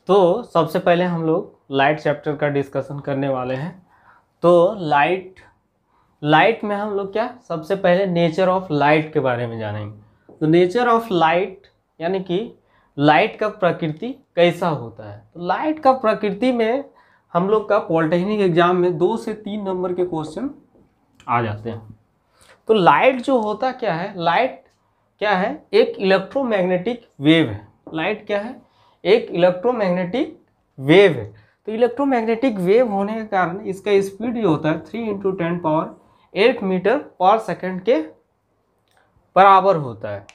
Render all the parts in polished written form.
तो सबसे पहले हम लोग लाइट चैप्टर का डिस्कशन करने वाले हैं। तो लाइट में हम लोग क्या सबसे पहले नेचर ऑफ लाइट के बारे में जानेंगे। तो नेचर ऑफ लाइट यानी कि लाइट का प्रकृति कैसा होता है। तो लाइट का प्रकृति में हम लोग का पॉलिटेक्निक एग्जाम में 2 से 3 नंबर के क्वेश्चन आ जाते हैं। तो लाइट जो होता क्या है, लाइट क्या है, एक इलेक्ट्रोमैग्नेटिक वेव है। लाइट क्या है, एक इलेक्ट्रोमैग्नेटिक वेव है। तो इलेक्ट्रोमैग्नेटिक वेव होने के कारण इसका स्पीड जो होता है 3 × 10⁸ मीटर पर सेकंड के बराबर होता है।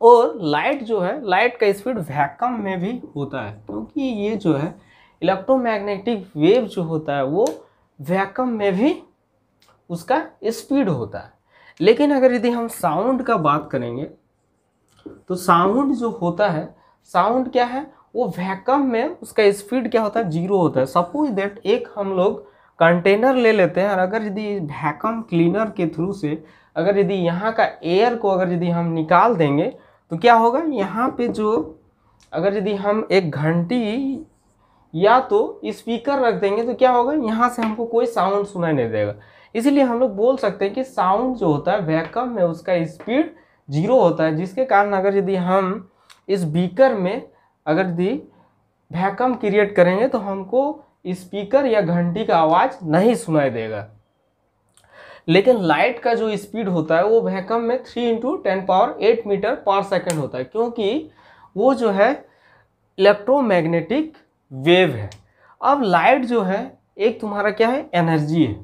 और लाइट जो है, लाइट का स्पीड वैक्यूम में भी होता है, क्योंकि ये जो है इलेक्ट्रोमैग्नेटिक वेव जो होता है वो वैक्यूम में भी उसका स्पीड होता है। लेकिन अगर यदि हम साउंड का बात करेंगे तो साउंड जो होता है, साउंड क्या है, वो वैक्यूम में उसका स्पीड क्या होता है, 0 होता है। सपोज दैट एक हम लोग कंटेनर ले लेते हैं और अगर यदि वैक्यूम क्लीनर के थ्रू से अगर यदि यहाँ का एयर को अगर यदि हम निकाल देंगे तो क्या होगा, यहाँ पे जो अगर यदि हम एक घंटी या तो स्पीकर रख देंगे तो क्या होगा, यहाँ से हमको कोई साउंड सुनाई नहीं देगा। इसीलिए हम लोग बोल सकते हैं कि साउंड जो होता है वैक्यूम में उसका स्पीड 0 होता है, जिसके कारण अगर यदि हम इस बीकर में अगर यदि वैक्यूम क्रिएट करेंगे तो हमको स्पीकर या घंटी का आवाज़ नहीं सुनाई देगा। लेकिन लाइट का जो स्पीड होता है वो वैक्यूम में 3 × 10⁸ मीटर पर सेकंड होता है, क्योंकि वो जो है इलेक्ट्रोमैग्नेटिक वेव है। अब लाइट जो है एक तुम्हारा क्या है, एनर्जी है,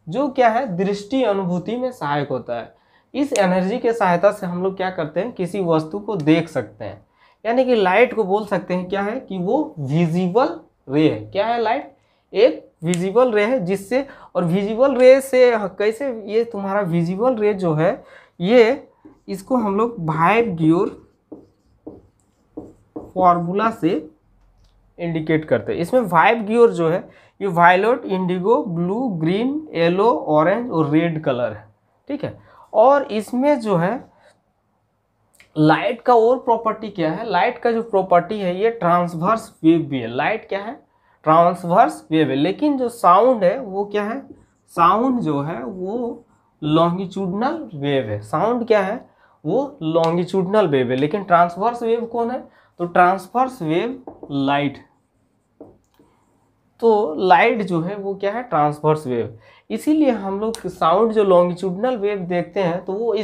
जो क्या है दृष्टि अनुभूति में सहायक होता है। इस एनर्जी के सहायता से हम लोग क्या करते हैं, किसी वस्तु को देख सकते हैं। यानी कि लाइट को बोल सकते हैं क्या है कि वो विजिबल रे है। क्या है लाइट, एक विजिबल रे है, जिससे और विजिबल रे से कैसे, ये तुम्हारा विजिबल रे जो है ये इसको हम लोग वाइव-गियोर फॉर्मूला से इंडिकेट करते हैं। इसमें वाइव-गियोर जो है ये violet, indigo, blue, green, yellow, orange और रेड कलर है, ठीक है। और इसमें जो है लाइट का और प्रॉपर्टी क्या है, लाइट का जो प्रॉपर्टी है ये ट्रांसवर्स वेव भी है। लाइट क्या है, ट्रांसवर्स वेव है। लेकिन जो साउंड है वो क्या है, साउंड जो है वो लॉन्गिट्यूडनल वेव है। साउंड क्या है, वो लॉन्गिट्यूडनल वेव है। लेकिन ट्रांसवर्स वेव कौन है, तो ट्रांसवर्स वेव लाइट। तो लाइट जो है वो क्या है, ट्रांसवर्स वेव। इसीलिए हम लोग साउंड जो लॉन्गिट्यूडनल वेव देखते हैं तो वो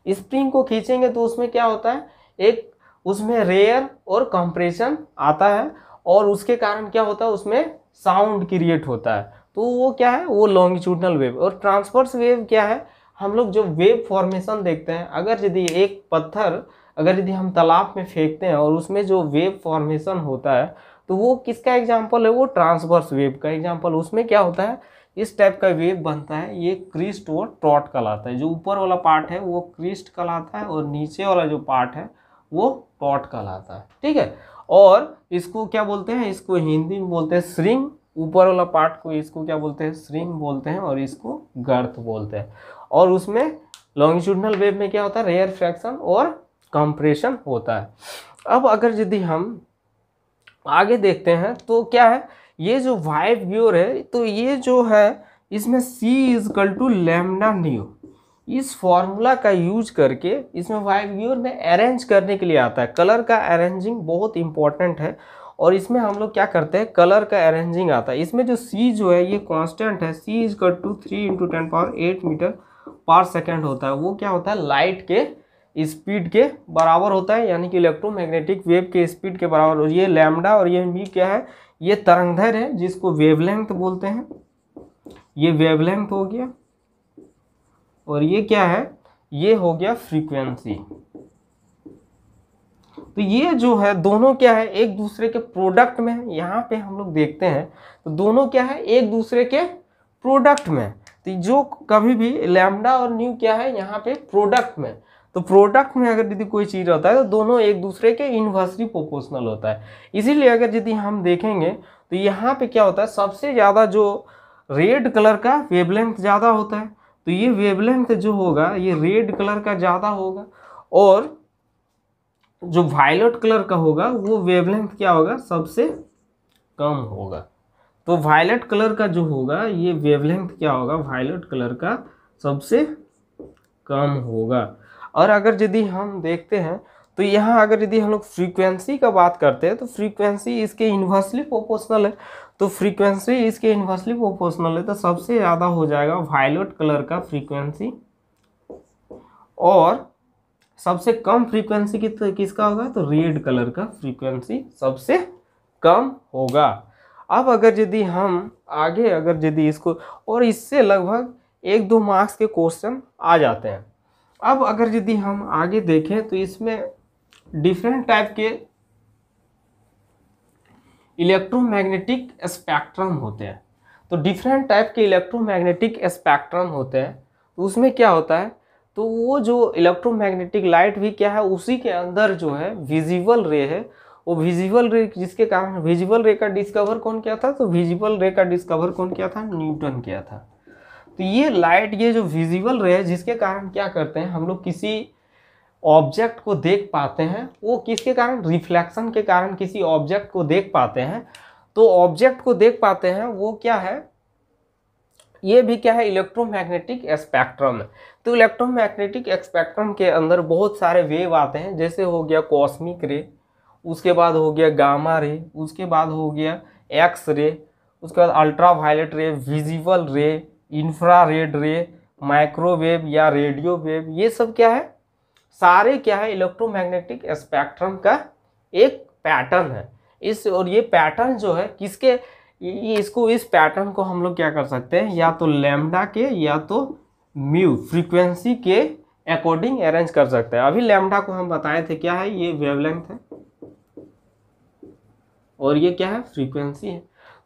स्प्रिंग को खींचेंगे तो उसमें क्या होता है, एक उसमें रेयर और कंप्रेशन आता है और उसके कारण क्या होता है, उसमें साउंड क्रिएट होता है। तो वो क्या है, वो लॉन्गिट्यूडनल वेव। और ट्रांसवर्स वेव क्या है, हम लोग जो वेव फॉर्मेशन देखते हैं, अगर यदि एक पत्थर अगर यदि हम तालाब में फेंकते हैं और उसमें जो वेव फॉर्मेशन होता है तो वो किसका एग्जाम्पल है, वो ट्रांसवर्स वेव का एग्जाम्पल। उसमें क्या होता है, इस टाइप का वेव बनता है, ये क्रिस्ट और ट्रॉट कहलाता है। जो ऊपर वाला पार्ट है वो क्रिस्ट कहलाता है और नीचे वाला जो पार्ट है वो ट्रॉट कहलाता है, ठीक है। और इसको क्या बोलते हैं, इसको हिंदी में बोलते हैं श्रिंग। ऊपर वाला पार्ट को इसको क्या बोलते हैं, श्रिंग बोलते हैं, और इसको गर्थ बोलते हैं। और उसमें लॉन्गिट्यूडनल वेव में क्या होता है, रेयर फ्रैक्शन और कंप्रेशन होता है। अब अगर यदि हम आगे देखते हैं तो क्या है, ये जो वाइव-गियोर है तो ये जो है इसमें C=λ इस फॉर्मूला का यूज करके इसमें वाइव-गियोर में अरेंज करने के लिए आता है। कलर का अरेंजिंग बहुत इंपॉर्टेंट है और इसमें हम लोग क्या करते हैं, कलर का अरेंजिंग आता है। इसमें जो C जो है ये कांस्टेंट है, C 3 × 10⁸ मीटर पर सेकंड होता है। वो क्या होता है, लाइट के स्पीड के बराबर होता है, यानी कि इलेक्ट्रोमैग्नेटिक वेव के स्पीड के बराबर। और ये लैम्डा और ये मी क्या है, ये तरंगदैर्घ्य है जिसको वेवलेंथ बोलते हैं। ये वेवलेंथ हो गया और ये क्या है, ये हो गया फ्रीक्वेंसी। तो ये जो है दोनों क्या है, एक दूसरे के प्रोडक्ट में है। यहाँ पे हम लोग देखते हैं तो दोनों क्या है, एक दूसरे के प्रोडक्ट में। तो जो कभी भी लैम्डा और न्यू क्या है, यहाँ पे प्रोडक्ट में। तो प्रोडक्ट में अगर यदि कोई चीज़ होता है तो दोनों एक दूसरे के इन्वर्सली प्रोपोर्शनल होता है। इसीलिए अगर यदि हम देखेंगे तो यहाँ पे क्या होता है, सबसे ज़्यादा जो रेड कलर का वेवलेंथ ज़्यादा होता है। तो ये वेवलेंथ जो होगा ये रेड कलर का ज़्यादा होगा और जो वायलेट कलर का होगा वो वेवलेंथ क्या होगा, सबसे कम होगा। तो वायलेट कलर का जो होगा ये वेवलेंथ क्या होगा, वायलेट कलर का सबसे कम होगा। और अगर यदि हम देखते हैं तो यहाँ अगर यदि हम लोग फ्रीक्वेंसी का बात करते हैं तो फ्रीक्वेंसी इसके इन्वर्सली प्रोपोर्शनल है। तो फ्रीक्वेंसी इसके इन्वर्सली प्रोपोर्शनल है तो सबसे ज़्यादा हो जाएगा वायलेट कलर का फ्रीक्वेंसी, और सबसे कम फ्रीक्वेंसी किसका होगा, तो रेड कलर का फ्रीक्वेंसी सबसे कम होगा। अब अगर यदि हम आगे अगर यदि इसको, और इससे लगभग 1-2 मार्क्स के क्वेश्चन आ जाते हैं। अब अगर यदि हम आगे देखें तो इसमें डिफरेंट टाइप के इलेक्ट्रोमैग्नेटिक स्पेक्ट्रम होते हैं। तो डिफरेंट टाइप के इलेक्ट्रोमैग्नेटिक स्पेक्ट्रम होते हैं, तो उसमें क्या होता है, तो वो जो इलेक्ट्रोमैग्नेटिक लाइट भी क्या है, उसी के अंदर जो है विजिबल रे है, वो विजिबल रे, जिसके कारण विजिबल रे का डिस्कवर कौन किया था, तो विजिबल रे का डिस्कवर कौन किया था, न्यूटन किया था। तो ये लाइट, ये जो विजिबल रे है, जिसके कारण क्या करते हैं हम लोग किसी ऑब्जेक्ट को देख पाते हैं, वो किसके कारण, रिफ्लेक्शन के कारण किसी ऑब्जेक्ट को देख पाते हैं। तो ऑब्जेक्ट को देख पाते हैं वो क्या है, ये भी क्या है, इलेक्ट्रोमैग्नेटिक स्पेक्ट्रम है। तो इलेक्ट्रोमैग्नेटिक स्पेक्ट्रम के अंदर बहुत सारे वेव आते हैं, जैसे हो गया कॉस्मिक रे, उसके बाद हो गया गामा रे, उसके बाद हो गया एक्स रे, उसके बाद अल्ट्रा वायलेट रे, विजिबल रे, इंफ्रारेड रे, माइक्रोवेव या रेडियो वेव। ये सब क्या है, सारे क्या है, इलेक्ट्रोमैग्नेटिक स्पेक्ट्रम का एक पैटर्न है। इस और ये पैटर्न जो है किसके, ये इसको, इस पैटर्न को हम लोग क्या कर सकते हैं, या तो लैम्डा के या तो म्यू फ्रीक्वेंसी के अकॉर्डिंग अरेंज कर सकते हैं। अभी लैम्डा को हम बताए थे क्या है, ये वेवलेंथ है और ये क्या है, फ्रीक्वेंसी है।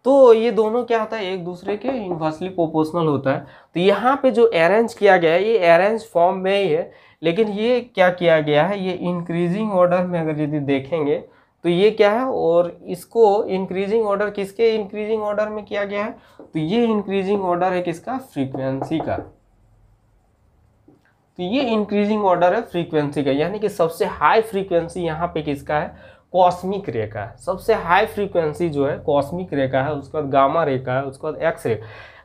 तो ये दोनों क्या होता है, एक दूसरे के इन्वर्सली प्रोपोर्शनल होता है। तो यहाँ पे जो अरेंज किया गया है ये अरेंज फॉर्म में ही है, लेकिन ये क्या किया गया है, ये इंक्रीजिंग ऑर्डर में अगर यदि देखेंगे तो ये क्या है, और इसको इंक्रीजिंग ऑर्डर किसके इंक्रीजिंग ऑर्डर में किया गया है, तो ये इंक्रीजिंग ऑर्डर है किसका, फ्रीक्वेंसी का। तो ये इंक्रीजिंग ऑर्डर है फ्रीक्वेंसी का, यानी कि सबसे हाई फ्रीक्वेंसी यहाँ पे किसका है, कॉस्मिक रे का है। सबसे हाई फ्रीक्वेंसी जो है कॉस्मिक रे का है, उसके बाद गामा रे का है, उसके बाद एक्स रे।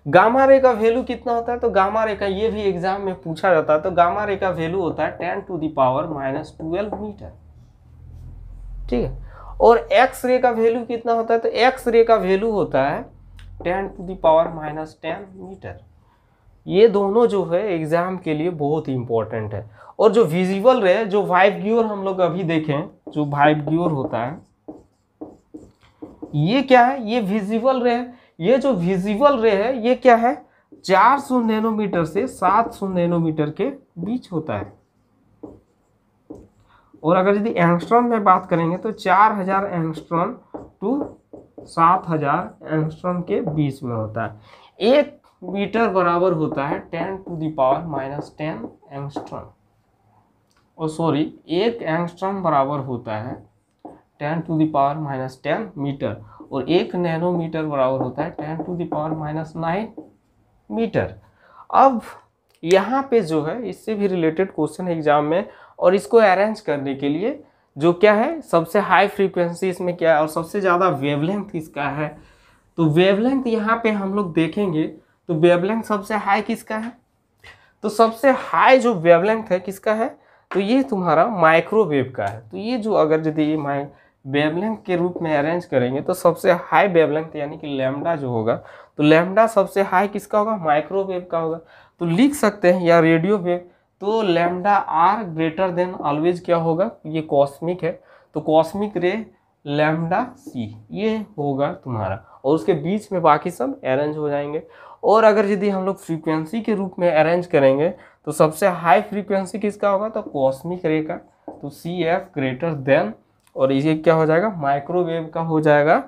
गामा रे का वैल्यू कितना होता है, तो गामा रे का ये भी एग्जाम में पूछा जाता है। तो गामा रे का वैल्यू होता है 10⁻⁻12 मीटर, ठीक है। और एक्स रे का वैल्यू कितना होता है, तो एक्स रे का वैल्यू होता है 10⁻10 मीटर। ये दोनों जो है एग्जाम के लिए बहुत ही इंपॉर्टेंट है। और जो विजिबल रे, जो वाइव ग्योर हम लोग अभी देखें, जो वाइव ग्योर होता है ये क्या है, ये विजिबल रे है। ये जो विजिबल रे है ये क्या है, 400 नैनोमीटर से 700 नैनोमीटर के बीच होता है। और अगर यदि एंगस्ट्रॉम में बात करेंगे तो 4000 एंगस्ट्रॉम टू 7000 एंगस्ट्रॉम के बीच में होता है। 1 मीटर बराबर होता है 10⁻⁻10 एंगस्ट्रॉम, और सॉरी 1 एंगस्ट्रॉम बराबर होता है 10⁻⁻10 मीटर, और 1 नैनोमीटर बराबर होता है 10⁻⁹ मीटर। अब यहाँ पे जो है इससे भी रिलेटेड क्वेश्चन एग्जाम में, और इसको अरेंज करने के लिए जो क्या है, सबसे हाई फ्रीक्वेंसी इसमें क्या है और सबसे ज़्यादा वेवलेंथ इसका है। तो वेवलेंथ यहाँ पे हम लोग देखेंगे तो वेवलेंथ सबसे हाई किसका है, तो सबसे हाई जो वेवलेंथ है किसका है, तो ये तुम्हारा माइक्रोवेव का है। तो ये जो अगर यदि ये वेवलेंथ के रूप में अरेंज करेंगे तो सबसे हाई वेवलेंथ यानी कि लैम्डा जो होगा, तो लैम्डा सबसे हाई किसका होगा, माइक्रोवेव का होगा। तो लिख सकते हैं, या रेडियो वेव, तो lambda are greater than always क्या होगा, ये कॉस्मिक है, तो कॉस्मिक रे लैम्डा सी ये होगा तुम्हारा, और उसके बीच में बाकी सब अरेंज हो जाएंगे। और अगर यदि हम लोग फ्रीक्वेंसी के रूप में अरेंज करेंगे तो सबसे हाई फ्रीक्वेंसी किसका होगा, तो कॉस्मिक रे का, तो सी एफ ग्रेटर देन, और ये क्या हो जाएगा, माइक्रोवेव का हो जाएगा,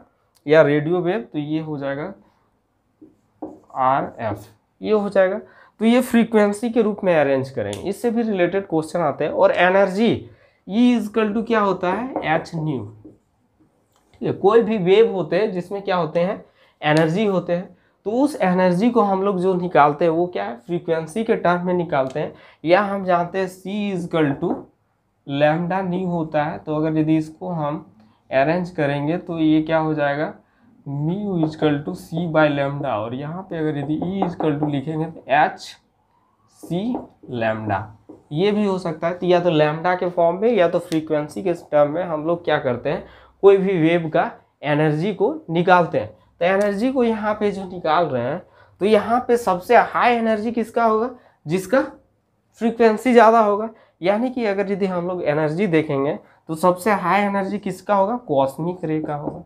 या रेडियो वेव, तो ये हो जाएगा आर एफ, ये हो जाएगा। तो ये फ्रीक्वेंसी के रूप में अरेंज करेंगे, इससे भी रिलेटेड क्वेश्चन आते हैं। और एनर्जी E = क्या होता है, एच न्यू, ठीक है। कोई भी वेव होते हैं जिसमें क्या होते हैं, एनर्जी होते हैं, तो उस एनर्जी को हम लोग जो निकालते हैं वो क्या है, फ्रीक्वेंसी के टर्म में निकालते हैं, या हम जानते हैं C = लैम्डा न्यू होता है। तो अगर यदि इसको हम अरेंज करेंगे तो ये क्या हो जाएगा, mu equal to c by lambda, और यहाँ पे अगर यदि ई इजकल टू लिखेंगे तो एच सी लैम्डा, ये भी हो सकता है। तो या तो लैम्डा के फॉर्म में या तो फ्रीक्वेंसी के टर्म में हम लोग क्या करते हैं, कोई भी वेव का एनर्जी को निकालते हैं। तो एनर्जी को यहाँ पे जो निकाल रहे हैं, तो यहाँ पे सबसे हाई एनर्जी किसका होगा, जिसका फ्रीक्वेंसी ज़्यादा होगा। यानी कि अगर यदि हम लोग एनर्जी देखेंगे तो सबसे हाई एनर्जी किसका होगा, कॉस्मिक रे का होगा।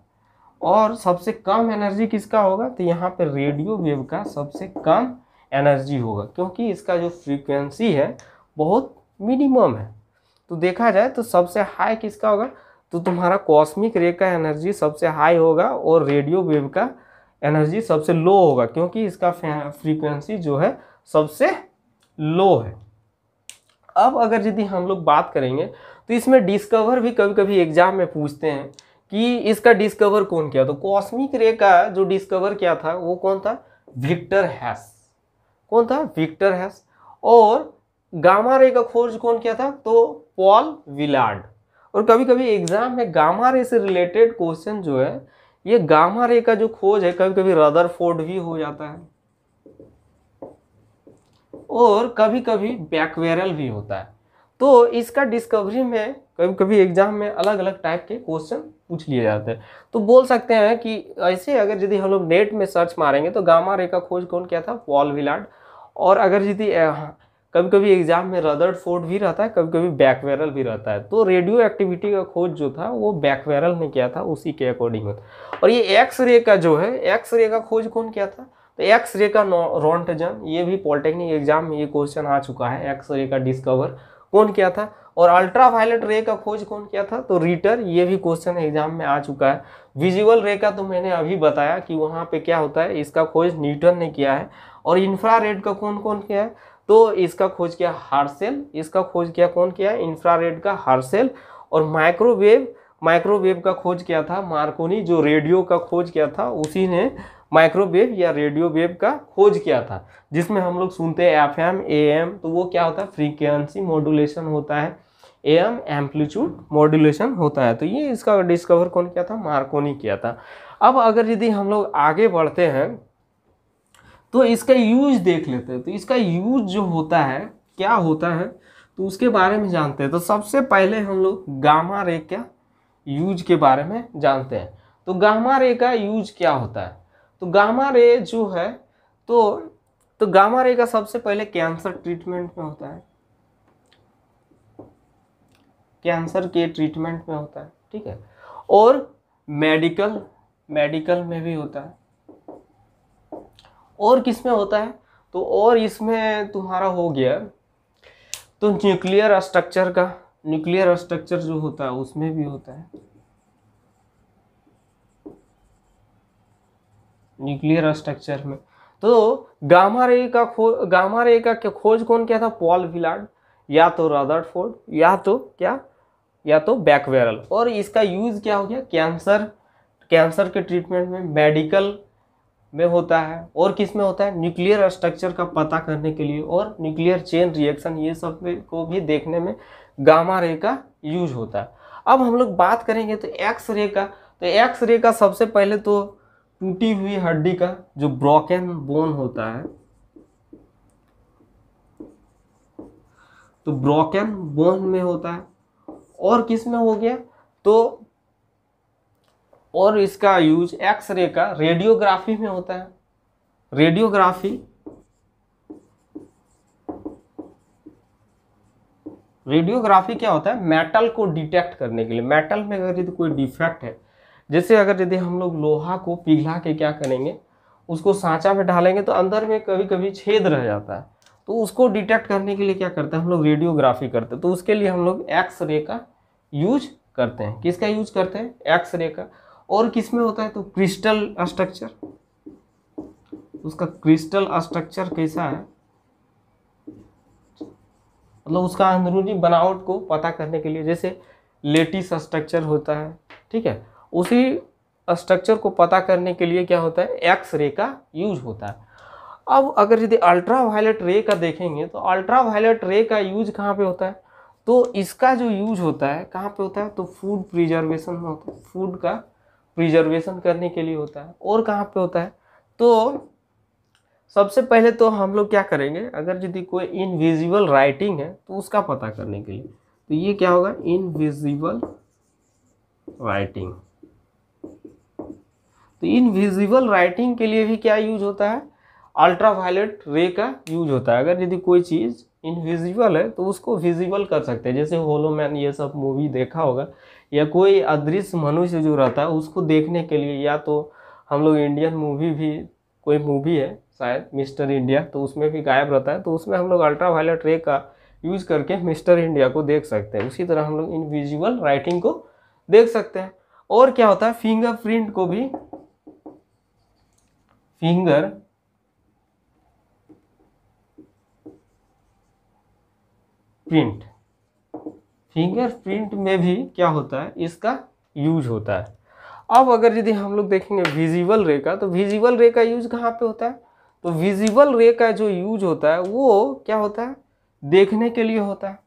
और सबसे कम एनर्जी किसका होगा, तो यहाँ पे रेडियो वेव का सबसे कम एनर्जी होगा, क्योंकि इसका जो फ्रीक्वेंसी है बहुत मिनिमम है। तो देखा जाए तो सबसे हाई किसका होगा, तो तुम्हारा कॉस्मिक रे का एनर्जी सबसे हाई होगा और रेडियो वेव का एनर्जी सबसे लो होगा, क्योंकि इसका फ्रीक्वेंसी जो है सबसे लो है। अब अगर यदि हम लोग बात करेंगे तो इसमें डिस्कवर भी कभी कभी एग्जाम में पूछते हैं कि इसका डिस्कवर कौन किया। तो कॉस्मिक रे का जो डिस्कवर किया था वो कौन था, विक्टर हैस। कौन था, विक्टर हैस। और गामा रे का खोज कौन किया था, तो पॉल विलार्ड। और कभी कभी एग्जाम में गामा रे से रिलेटेड क्वेश्चन जो है, ये गामा रे का जो खोज है कभी कभी रदरफोर्ड भी हो जाता है, और कभी कभी बैकवेरल भी होता है। तो इसका डिस्कवरी में कभी कभी एग्जाम में अलग अलग टाइप के क्वेश्चन पूछ लिए जाते हैं। तो बोल सकते हैं कि ऐसे अगर यदि हम लोग नेट में सर्च मारेंगे तो गामा रे का खोज कौन किया था, पॉल विलार्ड। और अगर यदि कभी कभी एग्जाम में रदरफोर्ड भी रहता है, कभी कभी बैकवेरल भी रहता है। तो रेडियो एक्टिविटी का खोज जो था वो बैकवेरल ने किया था, उसी के अकॉर्डिंग होता। और ये एक्स रे का जो है, एक्स रे का खोज कौन किया था, तो एक्स रे का रोंटजन। ये भी पॉलिटेक्निक एग्जाम में ये क्वेश्चन आ चुका है, एक्स रे का डिस्कवर कौन किया था। और अल्ट्रा वायलेट रे का खोज कौन किया था, तो रिटर। ये भी क्वेश्चन एग्जाम में आ चुका है। विजुअल रे का तो मैंने अभी बताया कि वहाँ पे क्या होता है, इसका खोज न्यूटन ने किया है। और इंफ्रारेड का कौन कौन किया है, तो इसका खोज किया हर्शेल। इसका खोज किया कौन किया है, इंफ्रारेड का हर्शेल। और माइक्रोवेव का खोज किया था मार्कोनी। जो रेडियो का खोज किया था उसी ने माइक्रोवेव या रेडियो वेव का खोज किया था, जिसमें हम लोग सुनते हैं FM AM। तो वो क्या होता है, फ्रीक्वेंसी मॉड्यूलेशन होता है, AM एम्पलीट्यूड मॉड्यूलेशन होता है। तो ये इसका डिस्कवर कौन किया था, मार्कोनी किया था। अब अगर यदि हम लोग आगे बढ़ते हैं तो इसका यूज देख लेते हैं। तो इसका यूज जो होता है, क्या होता है, तो उसके बारे में जानते हैं। तो सबसे पहले हम लोग गामा रे का यूज के बारे में जानते हैं। तो गामा रे का यूज क्या होता है, तो गामा रे जो है, तो गामा रे का सबसे पहले कैंसर ट्रीटमेंट में होता है, कैंसर के ट्रीटमेंट में होता है, ठीक है। और मेडिकल में भी होता है। और किस में होता है, तो और इसमें तुम्हारा हो गया तो न्यूक्लियर स्ट्रक्चर जो होता है उसमें भी होता है, न्यूक्लियर स्ट्रक्चर में। तो गामा रे का खोज कौन किया था, पॉल विलार्ड, या तो रदरफोर्ड, या तो बैकवेरल। और इसका यूज क्या हो गया, कैंसर के ट्रीटमेंट में, मेडिकल में होता है। और किस में होता है, न्यूक्लियर स्ट्रक्चर का पता करने के लिए और न्यूक्लियर चेन रिएक्शन, ये सब को भी देखने में गामा रे का यूज होता है। अब हम लोग बात करेंगे तो एक्स रे का। तो एक्स रे का सबसे पहले तो टूटी हुई हड्डी का जो ब्रोकन बोन होता है, तो ब्रोकन बोन में होता है। और किस में हो गया, तो और इसका यूज एक्स रे का रेडियोग्राफी में होता है। रेडियोग्राफी क्या होता है, मेटल को डिटेक्ट करने के लिए। मेटल में अगर यदि कोई डिफेक्ट है, जैसे अगर यदि हम लोग लोहा को पिघला के क्या करेंगे, उसको सांचा में डालेंगे तो अंदर में कभी कभी छेद रह जाता है, तो उसको डिटेक्ट करने के लिए क्या करते हैं हम लोग, रेडियोग्राफी करते हैं। तो उसके लिए हम लोग एक्स रे का यूज करते हैं। किसका यूज करते हैं, एक्स रे का। और किस में होता है, तो क्रिस्टल स्ट्रक्चर। उसका क्रिस्टल स्ट्रक्चर कैसा है, मतलब उसका अंदरूनी बनावट को पता करने के लिए, जैसे लेटिस स्ट्रक्चर होता है, ठीक है, उसी स्ट्रक्चर को पता करने के लिए क्या होता है, एक्स रे का यूज होता है। अब अगर यदि अल्ट्रा वायलेट रे का देखेंगे तो अल्ट्रा वायलेट रे का यूज कहाँ पे होता है, तो इसका जो यूज होता है कहाँ पे होता है, तो फूड प्रिजर्वेशन में होता है, फूड का प्रिजर्वेशन करने के लिए होता है। और कहाँ पे होता है, तो सबसे पहले तो हम लोग क्या करेंगे, अगर यदि कोई इनविजिबल राइटिंग है तो उसका पता करने के लिए, तो ये क्या होगा, इनविजिबल राइटिंग। तो इनविजिबल राइटिंग के लिए भी क्या यूज होता है, अल्ट्रावायलेट रे का यूज होता है। अगर यदि कोई चीज़ इनविजिबल है तो उसको विजिबल कर सकते हैं, जैसे होलोमैन ये सब मूवी देखा होगा, या कोई अदृश्य मनुष्य जो रहता है उसको देखने के लिए, या तो हम लोग इंडियन मूवी भी, कोई मूवी है शायद मिस्टर इंडिया, तो उसमें भी गायब रहता है, तो उसमें हम लोग अल्ट्रावायलेट रे का यूज करके मिस्टर इंडिया को देख सकते हैं। उसी तरह हम लोग इनविजिबल राइटिंग को देख सकते हैं। और क्या होता है, फिंगरप्रिंट को भी, फिंगरप्रिंट में भी क्या होता है, इसका यूज होता है। अब अगर यदि हम लोग देखेंगे विजिबल रे का, तो विजिबल रे का यूज कहाँ पे होता है, तो विजिबल रे का जो यूज होता है वो क्या होता है, देखने के लिए होता है।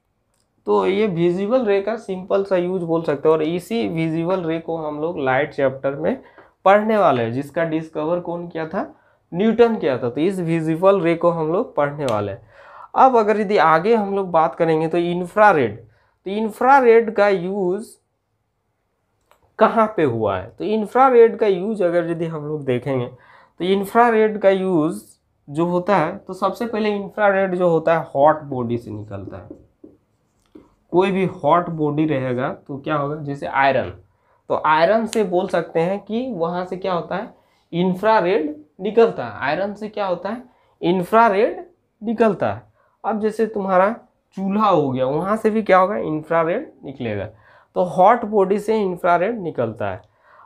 तो ये विजिबल रे का सिंपल सा यूज बोल सकते हैं। और इसी विजिबल रे को हम लोग लाइट चैप्टर में पढ़ने वाले हैं, जिसका डिस्कवर कौन किया था, न्यूटन किया था। तो इस विजिबल रे को हम लोग पढ़ने वाले हैं। अब अगर यदि आगे हम लोग बात करेंगे तो इंफ्रारेड, तो इंफ्रारेड का यूज कहाँ पे हुआ है, तो इंफ्रारेड का यूज अगर यदि हम लोग देखेंगे तो इंफ्रारेड का यूज जो होता है, तो सबसे पहले इंफ्रारेड जो होता है हॉट बॉडी से निकलता है। कोई भी हॉट बॉडी रहेगा तो क्या होगा, जैसे आयरन, तो आयरन से बोल सकते हैं कि वहाँ से क्या होता है, इंफ्रारेड निकलता है। आयरन से क्या होता है, इंफ्रारेड निकलता है। अब जैसे तुम्हारा चूल्हा हो गया, वहाँ से भी क्या होगा, इंफ्रारेड निकलेगा। तो हॉट बॉडी से इंफ्रारेड निकलता है।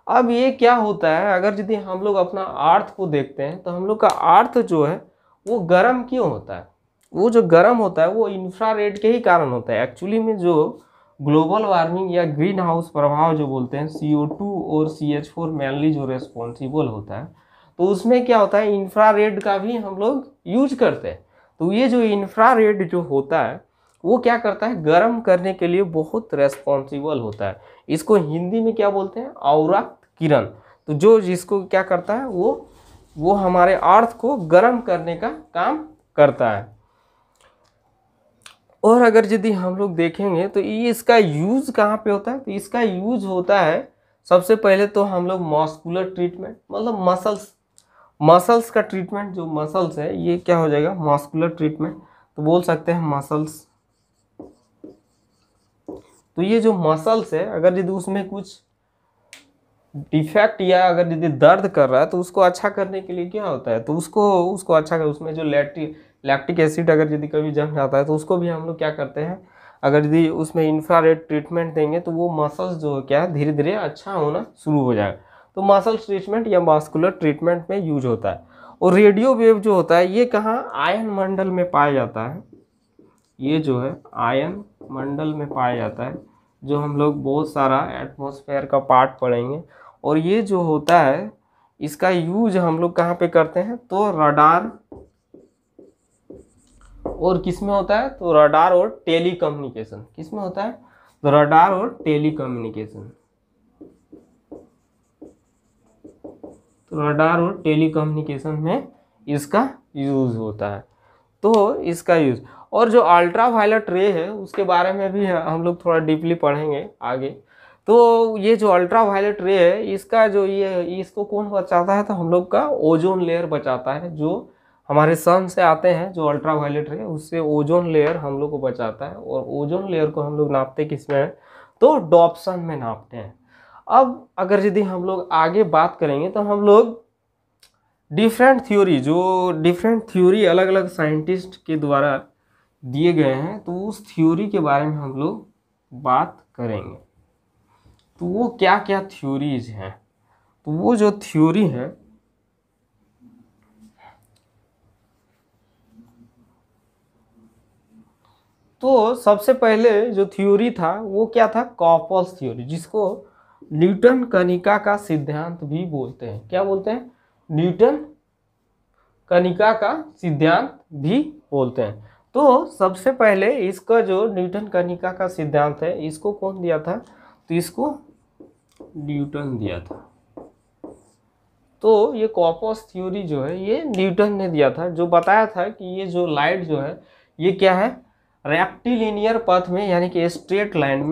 अब ये क्या होता है, अगर यदि हम लोग अपना अर्थ को देखते हैं तो हम लोग का अर्थ जो है वो गर्म क्यों होता है, वो जो गर्म होता है वो इंफ्रारेड के ही कारण होता है। एक्चुअली में जो ग्लोबल वार्मिंग या ग्रीन हाउस प्रभाव जो बोलते हैं, CO2 और CH4 मेनली जो रेस्पॉन्सिबल होता है, तो उसमें क्या होता है, इंफ्रारेड का भी हम लोग यूज करते हैं। तो ये जो इंफ्रारेड जो होता है वो क्या करता है, गर्म करने के लिए बहुत रेस्पॉन्सिबल होता है। इसको हिंदी में क्या बोलते हैं, औरक्त किरण। तो जो जिसको क्या करता है, वो हमारे अर्थ को गर्म करने का काम करता है। और अगर यदि हम लोग देखेंगे तो ये इसका यूज कहाँ पे होता है, तो इसका यूज होता है सबसे पहले तो हम लोग मस्कुलर ट्रीटमेंट, मतलब मसल्स का ट्रीटमेंट, जो मसल्स है ये क्या हो जाएगा, मस्कुलर ट्रीटमेंट, तो बोल सकते हैं मसल्स। तो ये जो मसल्स है, अगर यदि उसमें कुछ डिफेक्ट या अगर यदि दर्द कर रहा है तो उसको अच्छा करने के लिए क्या होता है, तो उसको अच्छा कर, उसमें जो लैक्टिक एसिड अगर यदि कभी जम जाता है तो उसको भी हम लोग क्या करते हैं, अगर यदि उसमें इंफ्रारेड ट्रीटमेंट देंगे तो वो मसल्स जो क्या है धीरे धीरे अच्छा होना शुरू हो जाएगा। तो मसल्स ट्रीटमेंट या मस्कुलर ट्रीटमेंट में यूज होता है। और रेडियो वेव जो होता है ये कहाँ, आयन मंडल में पाया जाता है। ये जो है आयन मंडल में पाया जाता है, जो हम लोग बहुत सारा एटमॉस्फेयर का पार्ट पढ़ेंगे। और ये जो होता है इसका यूज हम लोग कहाँ पे करते हैं, तो रडार और किस में होता है, तो रडार और टेलीकम्युनिकेशन। किस में होता है, तो रडार और टेलीकम्युनिकेशन। तो रडार और टेलीकम्युनिकेशन में इसका यूज होता है। तो इसका यूज, और जो अल्ट्रावायलेट रे है उसके बारे में भी हम लोग थोड़ा डीपली पढ़ेंगे आगे। तो ये जो अल्ट्रावायलेट रे है इसका जो ये इसको कौन बचाता है, तो हम लोग का ओजोन लेयर बचाता है। जो हमारे सन से आते हैं जो अल्ट्रावायलेट रे, उससे ओजोन लेयर हम लोग को बचाता है। और ओजोन लेयर को हम लोग नापते किस में है, तो डॉप्सन में नापते हैं। अब अगर यदि हम लोग आगे बात करेंगे तो हम लोग डिफरेंट थ्योरी अलग अलग साइंटिस्ट के द्वारा दिए गए हैं, तो उस थ्योरी के बारे में हम लोग बात करेंगे। तो वो क्या क्या थ्योरीज हैं, तो वो जो थ्योरी है, तो सबसे पहले जो थ्योरी था वो क्या था, कॉपल्स थ्योरी, जिसको न्यूटन कनिका का सिद्धांत भी बोलते हैं। क्या बोलते हैं, न्यूटन कनिका का सिद्धांत भी बोलते हैं। तो सबसे पहले इसका जो न्यूटन कनिका का सिद्धांत है इसको कौन दिया था, तो इसको न्यूटन दिया था। तो ये कॉर्पस थ्योरी जो है ये न्यूटन ने दिया था, जो बताया था कि ये जो लाइट जो है ये क्या है, रेक्टिलिनियर पथ में यानी कि स्ट्रेट लाइन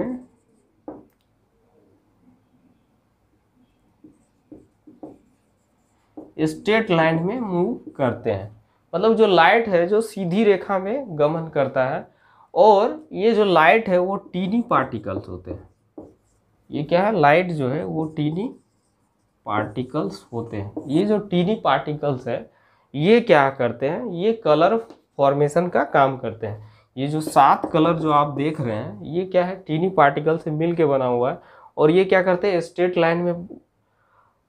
में मूव करते हैं। मतलब जो लाइट है जो सीधी रेखा में गमन करता है, और ये जो लाइट है वो टीनी पार्टिकल्स होते हैं। ये क्या है, लाइट जो है वो टीनी पार्टिकल्स होते हैं। ये जो टीनी पार्टिकल्स है ये क्या करते हैं, ये कलर फॉर्मेशन का काम करते हैं। ये जो 7 कलर जो आप देख रहे हैं ये क्या है, टीनी पार्टिकल से मिल के बना हुआ है। और ये क्या करते हैं, स्ट्रेट लाइन में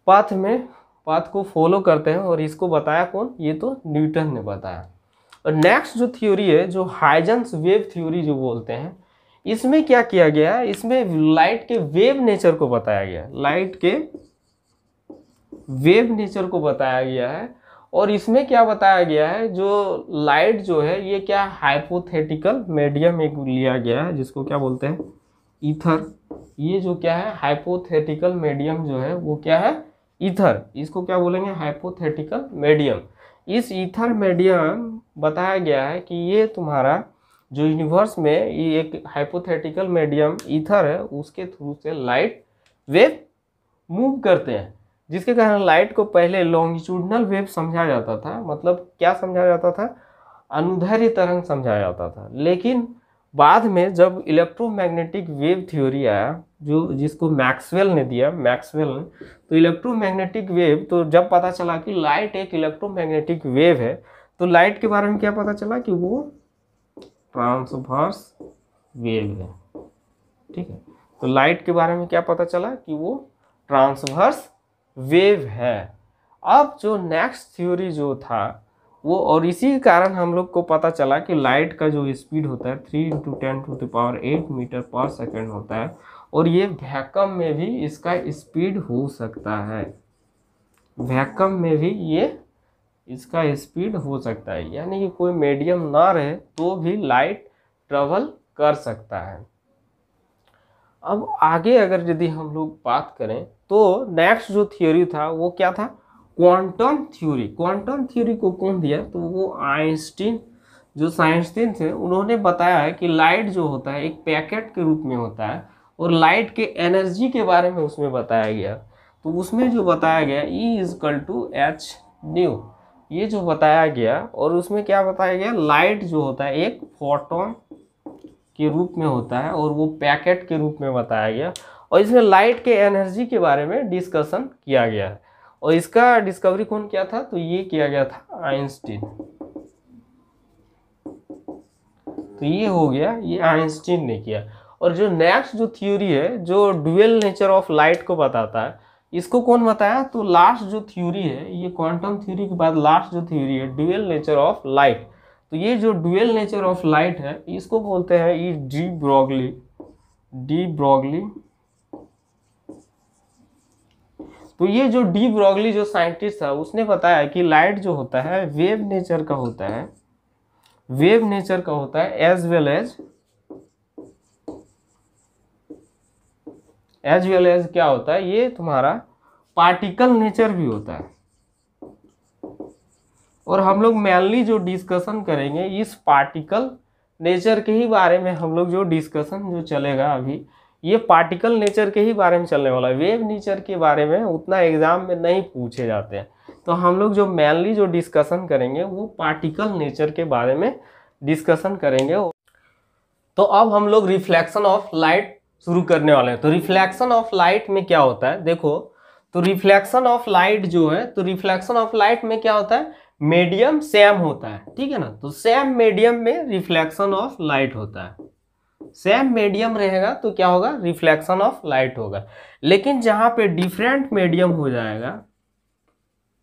पाथ को फॉलो करते हैं। और इसको बताया कौन, ये तो न्यूटन ने बताया। और नेक्स्ट जो थ्योरी है जो हाइजेंस वेव थ्योरी जो बोलते हैं, इसमें क्या किया गया है, इसमें लाइट के वेव नेचर को बताया गया है। लाइट के वेव नेचर को बताया गया है। और इसमें क्या बताया गया है, जो लाइट जो है ये क्या हाइपोथेटिकल मीडियम एक लिया गया है जिसको क्या बोलते हैं, ईथर। ये जो क्या है हाइपोथेटिकल मीडियम जो है वो क्या है, ईथर। इसको क्या बोलेंगे, हाइपोथेटिकल मीडियम। इस ईथर मीडियम बताया गया है कि ये तुम्हारा जो यूनिवर्स में ये एक हाइपोथेटिकल मीडियम ईथर है, उसके थ्रू से लाइट वेव मूव करते हैं, जिसके कारण लाइट को पहले लॉन्गिट्यूडनल वेव समझा जाता था। मतलब क्या समझा जाता था, अनुदैर्ध्य तरंग समझा जाता था। लेकिन बाद में जब इलेक्ट्रोमैग्नेटिक वेव थ्योरी आया, जो जिसको मैक्सवेल ने दिया, तो इलेक्ट्रोमैग्नेटिक वेव, तो जब पता चला कि लाइट एक इलेक्ट्रोमैग्नेटिक वेव है, तो लाइट के बारे में क्या पता चला कि वो ट्रांसवर्स वेव है। ठीक है, तो लाइट के बारे में क्या पता चला कि वो ट्रांसवर्स वेव है। अब जो नेक्स्ट थ्योरी जो था वो, और इसी के कारण हम लोग को पता चला कि लाइट का जो स्पीड होता है 3 × 10⁸ मीटर पर सेकेंड होता है। और ये वैक्यूम में भी इसका स्पीड हो सकता है, वैक्यूम में भी ये इसका स्पीड हो सकता है। यानी कि कोई मीडियम ना रहे तो भी लाइट ट्रेवल कर सकता है। अब आगे अगर यदि हम लोग बात करें तो नेक्स्ट जो थ्योरी था वो क्या था, क्वांटम थ्योरी। क्वांटम थ्योरी को कौन दिया, तो वो आइंस्टीन, जो साइंटिस्ट थे, उन्होंने बताया है कि लाइट जो होता है एक पैकेट के रूप में होता है, और लाइट के एनर्जी के बारे में उसमें बताया गया। तो उसमें जो बताया गया E=hν, ये जो बताया गया। और उसमें क्या बताया गया, लाइट जो होता है एक फोटोन के रूप में होता है, और वो पैकेट के रूप में बताया गया। और इसमें लाइट के एनर्जी के बारे में डिस्कशन किया गया है। और इसका डिस्कवरी कौन किया था, तो ये किया गया था आइंस्टीन। तो ये हो गया, ये आइंस्टीन ने किया। और जो नेक्स्ट जो थ्योरी है जो ड्यूअल नेचर ऑफ लाइट को बताता है, इसको कौन बताया, तो लास्ट जो थ्योरी है, ये क्वांटम थ्योरी के बाद लास्ट जो थ्योरी है ड्यूअल नेचर ऑफ लाइट। तो ये जो ड्यूअल नेचर ऑफ लाइट है इसको बोलते हैं ये डी ब्रोगली। तो ये जो डी ब्रोगली जो साइंटिस्ट था उसने बताया कि लाइट जो होता है वेव नेचर का होता है, एज वेल एज क्या होता है, ये तुम्हारा पार्टिकल नेचर भी होता है। और हम लोग मेनली जो डिस्कशन करेंगे इस पार्टिकल नेचर के ही बारे में, हम लोग जो डिस्कशन जो चलेगा अभी ये पार्टिकल नेचर के ही बारे में चलने वाला है। वेव नेचर के बारे में उतना एग्जाम में नहीं पूछे जाते हैं। तो हम लोग जो मेनली जो डिस्कशन करेंगे वो पार्टिकल नेचर के बारे में डिस्कशन करेंगे। तो अब हम लोग रिफ्लेक्शन ऑफ लाइट शुरू करने वाले हैं। तो रिफ्लेक्शन ऑफ लाइट में क्या होता है, देखो, तो रिफ्लेक्शन ऑफ लाइट जो है, तो रिफ्लेक्शन ऑफ लाइट में क्या होता है, मीडियम सेम होता है, ठीक है ना। तो सेम मीडियम में रिफ्लेक्शन ऑफ लाइट होता है। सेम मीडियम रहेगा तो क्या होगा, रिफ्लेक्शन ऑफ लाइट होगा। लेकिन जहां पे डिफरेंट मीडियम हो जाएगा,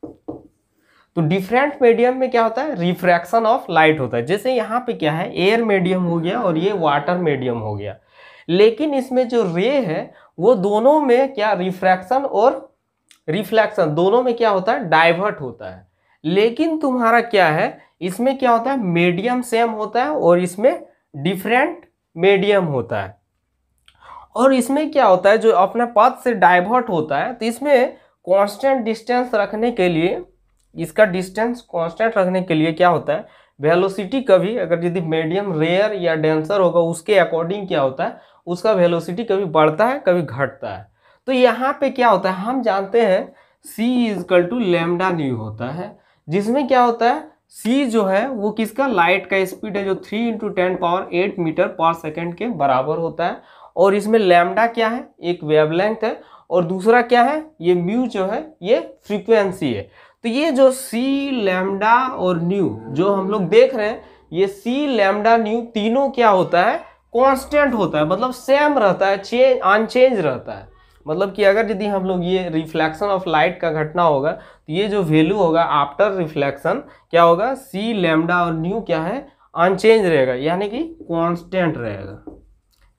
तो डिफरेंट मीडियम में क्या होता है, रिफ्रैक्शन ऑफ लाइट होता है। जैसे यहाँ पे क्या है, एयर मीडियम हो गया और ये वाटर मीडियम हो गया। लेकिन इसमें जो रे है वो दोनों में क्या, रिफ्रैक्शन और रिफ्लेक्शन दोनों में क्या होता है, डाइवर्ट होता है। लेकिन तुम्हारा क्या है, इसमें क्या होता है, मीडियम सेम होता है और इसमें डिफरेंट मीडियम होता है। और इसमें क्या होता है, जो अपने पाथ से डाइवर्ट होता है, तो इसमें कांस्टेंट डिस्टेंस रखने के लिए, इसका डिस्टेंस कांस्टेंट रखने के लिए क्या होता है, वेलोसिटी कभी अगर यदि मीडियम रेयर या डेंसर होगा उसके अकॉर्डिंग क्या होता है, उसका वेलोसिटी कभी बढ़ता है कभी घटता है। तो यहाँ पे क्या होता है, हम जानते हैं c equal to lambda nu होता है, जिसमें क्या होता है, c जो है वो किसका, लाइट का स्पीड है जो 3 × 10⁸ मीटर पर सेकेंड के बराबर होता है। और इसमें लैम्डा क्या है, एक वेवलेंथ है, और दूसरा क्या है, ये म्यू जो है ये फ्रीक्वेंसी है। तो ये जो सी लैम्डा और न्यू जो हम लोग देख रहे हैं, ये सी लैम्डा न्यू तीनों क्या होता है, कांस्टेंट होता है, मतलब सेम रहता है, चेंज अनचेंज रहता है। मतलब कि अगर यदि हम लोग ये रिफ्लेक्शन ऑफ लाइट का घटना होगा तो ये जो वैल्यू होगा आफ्टर रिफ्लेक्शन क्या होगा, सी लैम्डा और न्यू क्या है, अनचेंज रहेगा, यानी कि कांस्टेंट रहेगा।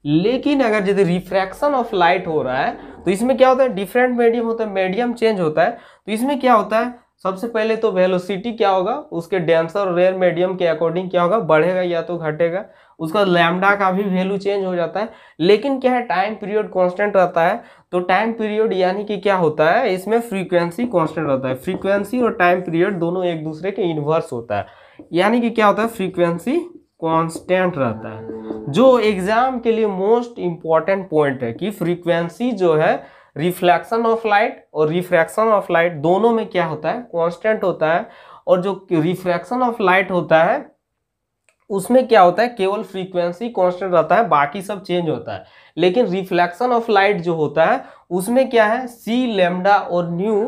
लेकिन अगर यदि रिफ्रैक्शन ऑफ लाइट हो रहा है तो इसमें क्या होता है, डिफरेंट मीडियम होता है, मीडियम चेंज होता है। तो इसमें क्या होता है, सबसे पहले तो वेलोसिटी क्या होगा, उसके डेंसर और रेयर मीडियम के अकॉर्डिंग क्या होगा, बढ़ेगा या तो घटेगा, उसका लैम्डा का भी वैल्यू चेंज हो जाता है। लेकिन क्या है, टाइम पीरियड कांस्टेंट रहता है। तो टाइम पीरियड यानी कि क्या होता है, इसमें फ्रीक्वेंसी कांस्टेंट रहता है। फ्रीक्वेंसी और टाइम पीरियड दोनों एक दूसरे के इनवर्स होता है, यानी कि क्या होता है, फ्रीक्वेंसी कांस्टेंट रहता है। जो एग्जाम के लिए मोस्ट इंपॉर्टेंट पॉइंट है कि फ्रीक्वेंसी जो है रिफ्लेक्शन ऑफ लाइट और रिफ्रैक्शन ऑफ लाइट दोनों में क्या होता है, कांस्टेंट होता है। और जो रिफ्रैक्शन ऑफ लाइट होता है उसमें क्या होता है, केवल फ्रीक्वेंसी कांस्टेंट रहता है, बाकी सब चेंज होता है। लेकिन रिफ्लेक्शन ऑफ लाइट जो होता है उसमें क्या है, सी लैम्डा और न्यू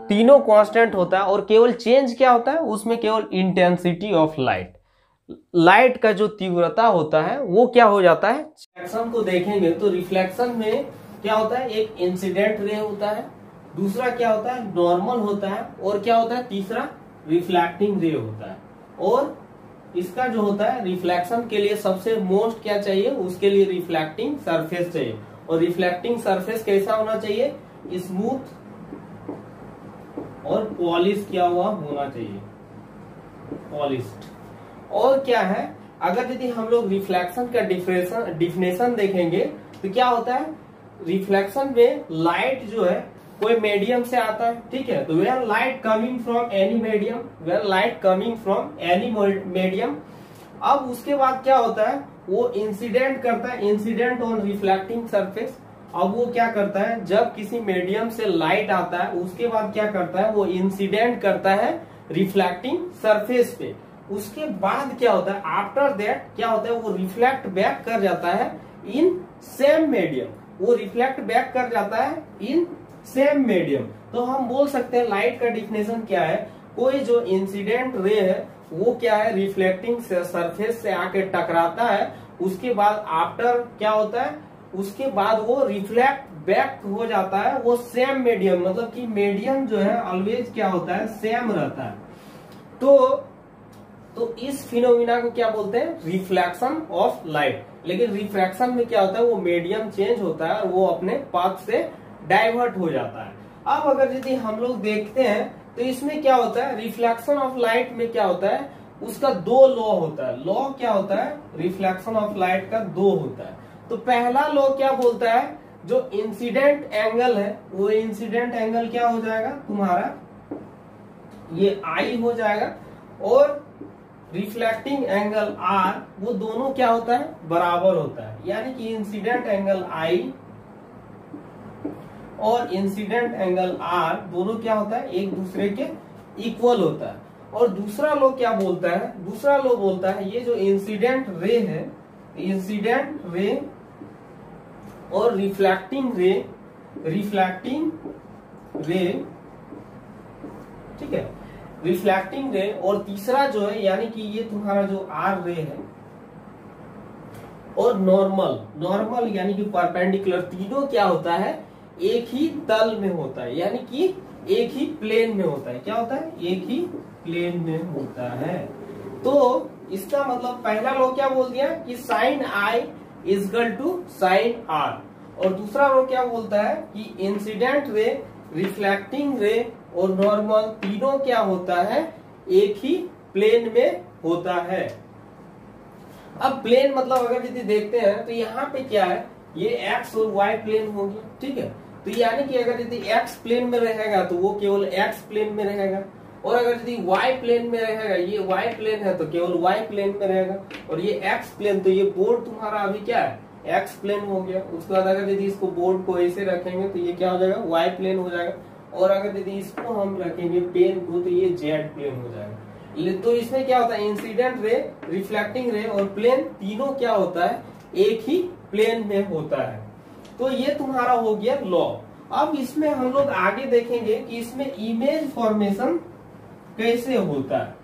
तीनों कांस्टेंट होता है, और केवल चेंज क्या होता है, उसमें केवल इंटेंसिटी ऑफ लाइट, लाइट का जो तीव्रता होता है वो क्या हो जाता है। रिफ्लेक्शन को देखेंगे तो रिफ्लेक्शन में क्या होता है, एक इंसिडेंट रे होता है, दूसरा क्या होता है, नॉर्मल होता है, और क्या होता है, तीसरा रिफ्लेक्टिंग रे होता है। और इसका जो होता है, रिफ्लेक्शन के लिए सबसे मोस्ट क्या चाहिए, उसके लिए रिफ्लेक्टिंग सरफेस चाहिए। और रिफ्लेक्टिंग सरफेस कैसा होना चाहिए, स्मूथ और पॉलिश किया हुआ होना चाहिए, पॉलिश्ड। और क्या है, अगर यदि हम लोग रिफ्लेक्शन का डिफिनेशन देखेंगे तो क्या होता है, रिफ्लेक्शन में लाइट जो है कोई मीडियम से आता है, ठीक है। तो where light coming from any medium, where light coming from any medium. अब उसके बाद क्या होता है, वो इंसिडेंट करता है, इंसिडेंट ऑन रिफ्लेक्टिंग सरफेस। अब वो क्या करता है, जब किसी मीडियम से लाइट आता है उसके बाद क्या करता है, वो इंसिडेंट करता है रिफ्लेक्टिंग सरफेस पे। उसके बाद क्या होता है, आफ्टर दैट क्या होता है, वो रिफ्लेक्ट बैक कर जाता है इन सेम मीडियम, वो रिफ्लेक्ट बैक कर जाता है इन सेम मीडियम। तो हम बोल सकते हैं लाइट का डिफिनेशन क्या है, कोई जो इंसिडेंट रे है वो क्या है, रिफ्लेक्टिंग सरफेस से आके टकराता है, उसके बाद आफ्टर क्या होता है, उसके बाद वो रिफ्लेक्ट बैक हो जाता है वो सेम मीडियम, मतलब कि मीडियम जो है ऑलवेज क्या होता है, सेम रहता है। तो इस फिनोमिना को क्या बोलते हैं, रिफ्लेक्शन ऑफ लाइट। लेकिन रिफ्रैक्शन में क्या होता है, वो मीडियम चेंज होता है और वो अपने पाथ से डाइवर्ट हो जाता है। अब अगर यदि हम लोग देखते हैं तो इसमें क्या होता है, रिफ्लेक्शन ऑफ लाइट में क्या होता है, उसका दो लॉ होता है। लॉ क्या होता है, रिफ्लेक्शन ऑफ लाइट का दो होता है। तो पहला लॉ क्या बोलता है, जो इंसिडेंट एंगल है वो इंसिडेंट एंगल क्या हो जाएगा तुम्हारा, ये आई हो जाएगा, और रिफ्लेक्टिंग एंगल आर वो दोनों क्या होता है, बराबर होता है। यानी कि इंसिडेंट एंगल आई और इंसिडेंट एंगल आर दोनों क्या होता है, एक दूसरे के इक्वल होता है। और दूसरा लो क्या बोलता है, दूसरा लो बोलता है ये जो इंसिडेंट रे है, इंसिडेंट रे और रिफ्लेक्टिंग रे, ठीक है, रिफ्लेक्टिंग रे, और तीसरा जो है यानी कि ये तुम्हारा जो आर रे है, और नॉर्मल यानी कि परपेंडिकुलर, तीनों क्या होता है, एक ही तल में होता है, यानी कि एक ही प्लेन में होता है। क्या होता है, एक ही प्लेन में होता है। तो इसका मतलब पहला लो क्या बोल दिया कि sine i equal to sine r, और दूसरा लो क्या बोलता है कि इंसिडेंट रे, रिफ्लेक्टिंग रे और नॉर्मल तीनों क्या होता है, एक ही प्लेन में होता है। अब प्लेन मतलब अगर यदि देखते हैं तो यहाँ पे क्या है, ये एक्स और वाई प्लेन हो गया, ठीक है। तो यानी कि अगर यदि एक्स प्लेन में रहेगा तो वो केवल एक्स प्लेन में रहेगा, और अगर यदि वाई प्लेन में रहेगा, ये वाई प्लेन है तो केवल वाई प्लेन में रहेगा, और ये एक्स प्लेन, तो ये बोर्ड तुम्हारा अभी क्या है, एक्स प्लेन हो गया। उसके बाद अगर यदि इसको बोर्ड को ऐसे रखेंगे तो ये क्या हो जाएगा, वाई प्लेन हो जाएगा, और अगर यदि इसको हम रखेंगे पेन को तो ये जेड प्लेन हो जाएगा। तो इसमें क्या होता है, इंसिडेंट रे, रिफ्लेक्टिंग रे और प्लेन तीनों क्या होता है, एक ही प्लेन में होता है। तो ये तुम्हारा हो गया लॉ। अब इसमें हम लोग आगे देखेंगे कि इसमें इमेज फॉर्मेशन कैसे होता है,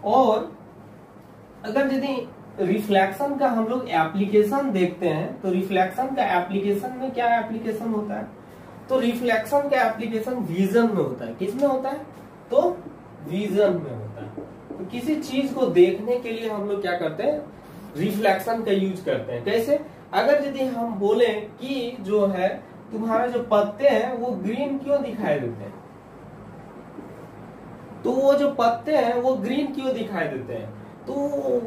और अगर यदि रिफ्लेक्शन का हम लोग एप्लीकेशन देखते हैं तो रिफ्लेक्शन का एप्लीकेशन में क्या एप्लीकेशन होता है, तो रिफ्लेक्शन का एप्लीकेशन विजन में होता है। किसमें होता है, तो विजन में होता है। तो किसी चीज को देखने के लिए हम लोग क्या करते हैं, रिफ्लेक्शन का यूज करते हैं। कैसे, अगर यदि हम बोले कि जो है तुम्हारा जो पत्ते हैं वो ग्रीन क्यों दिखाई देते हैं, तो वो जो पत्ते हैं वो ग्रीन क्यों दिखाई देते हैं, तो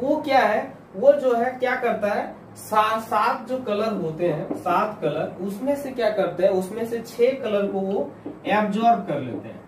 वो क्या है, वो जो है क्या करता है, सात जो कलर होते हैं, 7 कलर, उसमें से क्या करते हैं, उसमें से 6 कलर को वो एब्जॉर्ब कर लेते हैं,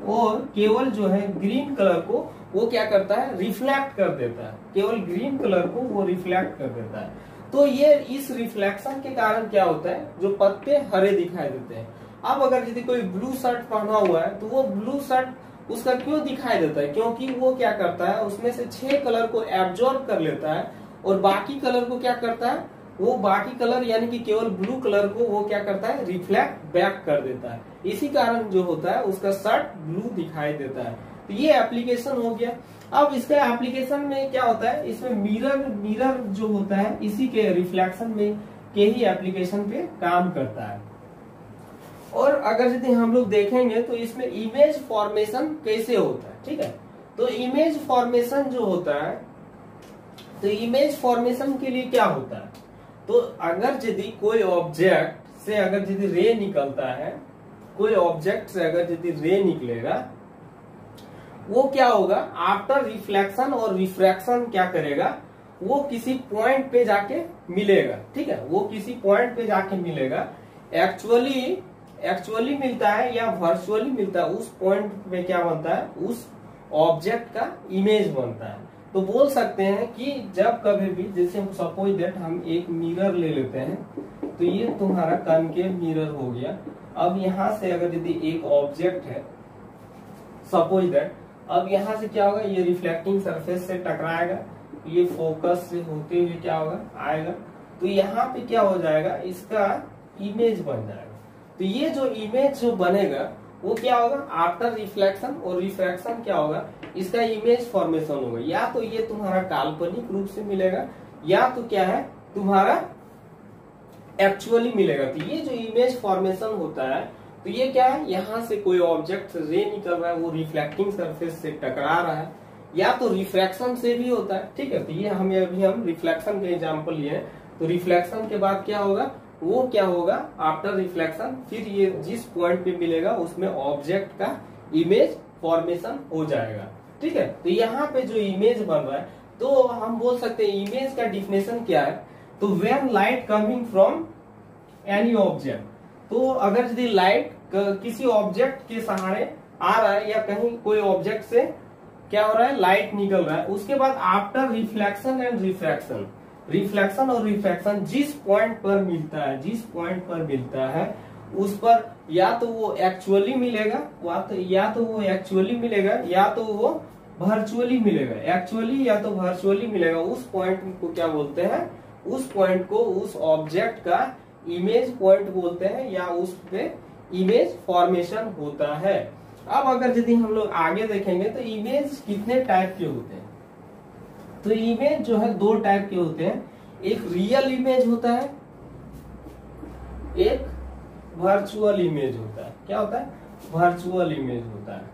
और केवल जो है ग्रीन कलर को वो क्या करता है, रिफ्लेक्ट कर देता है, केवल ग्रीन कलर को वो रिफ्लेक्ट कर देता है। तो ये इस रिफ्लेक्शन के कारण क्या होता है, जो पत्ते हरे दिखाई देते हैं। अब अगर यदि कोई ब्लू शर्ट पहना हुआ है तो वो ब्लू शर्ट उसका क्यों दिखाई देता है, क्योंकि वो क्या करता है, उसमें से 6 कलर को एब्जॉर्ब कर लेता है, और बाकी कलर को क्या करता है, वो बाकी कलर यानी कि केवल ब्लू कलर को वो क्या करता है, रिफ्लेक्ट बैक कर देता है। इसी कारण जो होता है उसका शर्ट ब्लू दिखाई देता है। तो ये एप्लीकेशन हो गया। अब इसका एप्लीकेशन में क्या होता है, इसमें मिरर जो होता है इसी के रिफ्लेक्शन में के ही एप्लीकेशन पे काम करता है। और अगर यदि हम लोग देखेंगे तो इसमें इमेज फॉर्मेशन कैसे होता है, ठीक है। तो इमेज फॉर्मेशन जो होता है, तो इमेज फॉर्मेशन के लिए क्या होता है, तो अगर यदि कोई ऑब्जेक्ट से अगर यदि रे निकलता है, कोई ऑब्जेक्ट से अगर यदि रे निकलेगा, वो क्या होगा, आफ्टर रिफ्लेक्शन और रिफ्रैक्शन क्या करेगा, वो किसी पॉइंट पे जाके मिलेगा, ठीक है, वो किसी पॉइंट पे जाके मिलेगा। एक्चुअली मिलता है या वर्चुअली मिलता है, उस पॉइंट पे क्या बनता है, उस ऑब्जेक्ट का इमेज बनता है। तो बोल सकते हैं कि जब कभी भी, जैसे सपोज दैट हम एक मिरर ले लेते हैं, तो ये तुम्हारा कनकेव मिरर हो गया। अब यहाँ से अगर यदि एक ऑब्जेक्ट है, सपोज दैट, अब यहाँ से क्या होगा, ये रिफ्लेक्टिंग सरफेस से टकराएगा, ये फोकस से होते हुए क्या होगा, आएगा, तो यहाँ पे क्या हो जाएगा, इसका इमेज बन जाएगा। तो ये जो इमेज जो बनेगा वो क्या होगा, आफ्टर रिफ्लेक्शन और रिफ्रैक्शन क्या होगा, इसका इमेज फॉर्मेशन होगा। या तो ये तुम्हारा काल्पनिक रूप से मिलेगा, या तो क्या है, तुम्हारा एक्चुअली मिलेगा। तो ये जो इमेज फॉर्मेशन होता है, तो ये क्या है, यहाँ से कोई ऑब्जेक्ट रे निकल रहा है, वो रिफ्लेक्टिंग सरफेस से टकरा रहा है, या तो रिफ्रैक्शन से भी होता है, ठीक है। तो ये हमें अभी हम रिफ्लेक्शन के एग्जाम्पल लिए, तो रिफ्लेक्शन के बाद क्या होगा, वो क्या होगा, आफ्टर रिफ्लेक्शन, फिर ये जिस पॉइंट पे मिलेगा उसमें ऑब्जेक्ट का इमेज फॉर्मेशन हो जाएगा, ठीक है। तो यहाँ पे जो इमेज बन रहा है, तो हम बोल सकते हैं इमेज का डिफिनेशन क्या है, तो when light coming from any object, तो अगर यदि लाइट किसी ऑब्जेक्ट के सहारे आ रहा है, या कहीं कोई ऑब्जेक्ट से क्या हो रहा है, लाइट निकल रहा है, उसके बाद after reflection and refraction, reflection और रिफ्रैक्शन जिस पॉइंट पर मिलता है, जिस पॉइंट पर मिलता है उस पर या तो वो एक्चुअली मिलेगा, या तो वो एक्चुअली मिलेगा, या तो वो वर्चुअली मिलेगा। एक्चुअली या तो वर्चुअली मिलेगा, उस पॉइंट को क्या बोलते हैं, उस पॉइंट को, उस ऑब्जेक्ट का इमेज पॉइंट बोलते हैं, या उस पे इमेज फॉर्मेशन होता है। अब अगर यदि हम लोग आगे देखेंगे तो इमेज कितने टाइप के होते हैं, तो इमेज जो है 2 टाइप के होते हैं, एक रियल इमेज होता है, एक वर्चुअल इमेज होता है। क्या होता है, वर्चुअल इमेज होता है।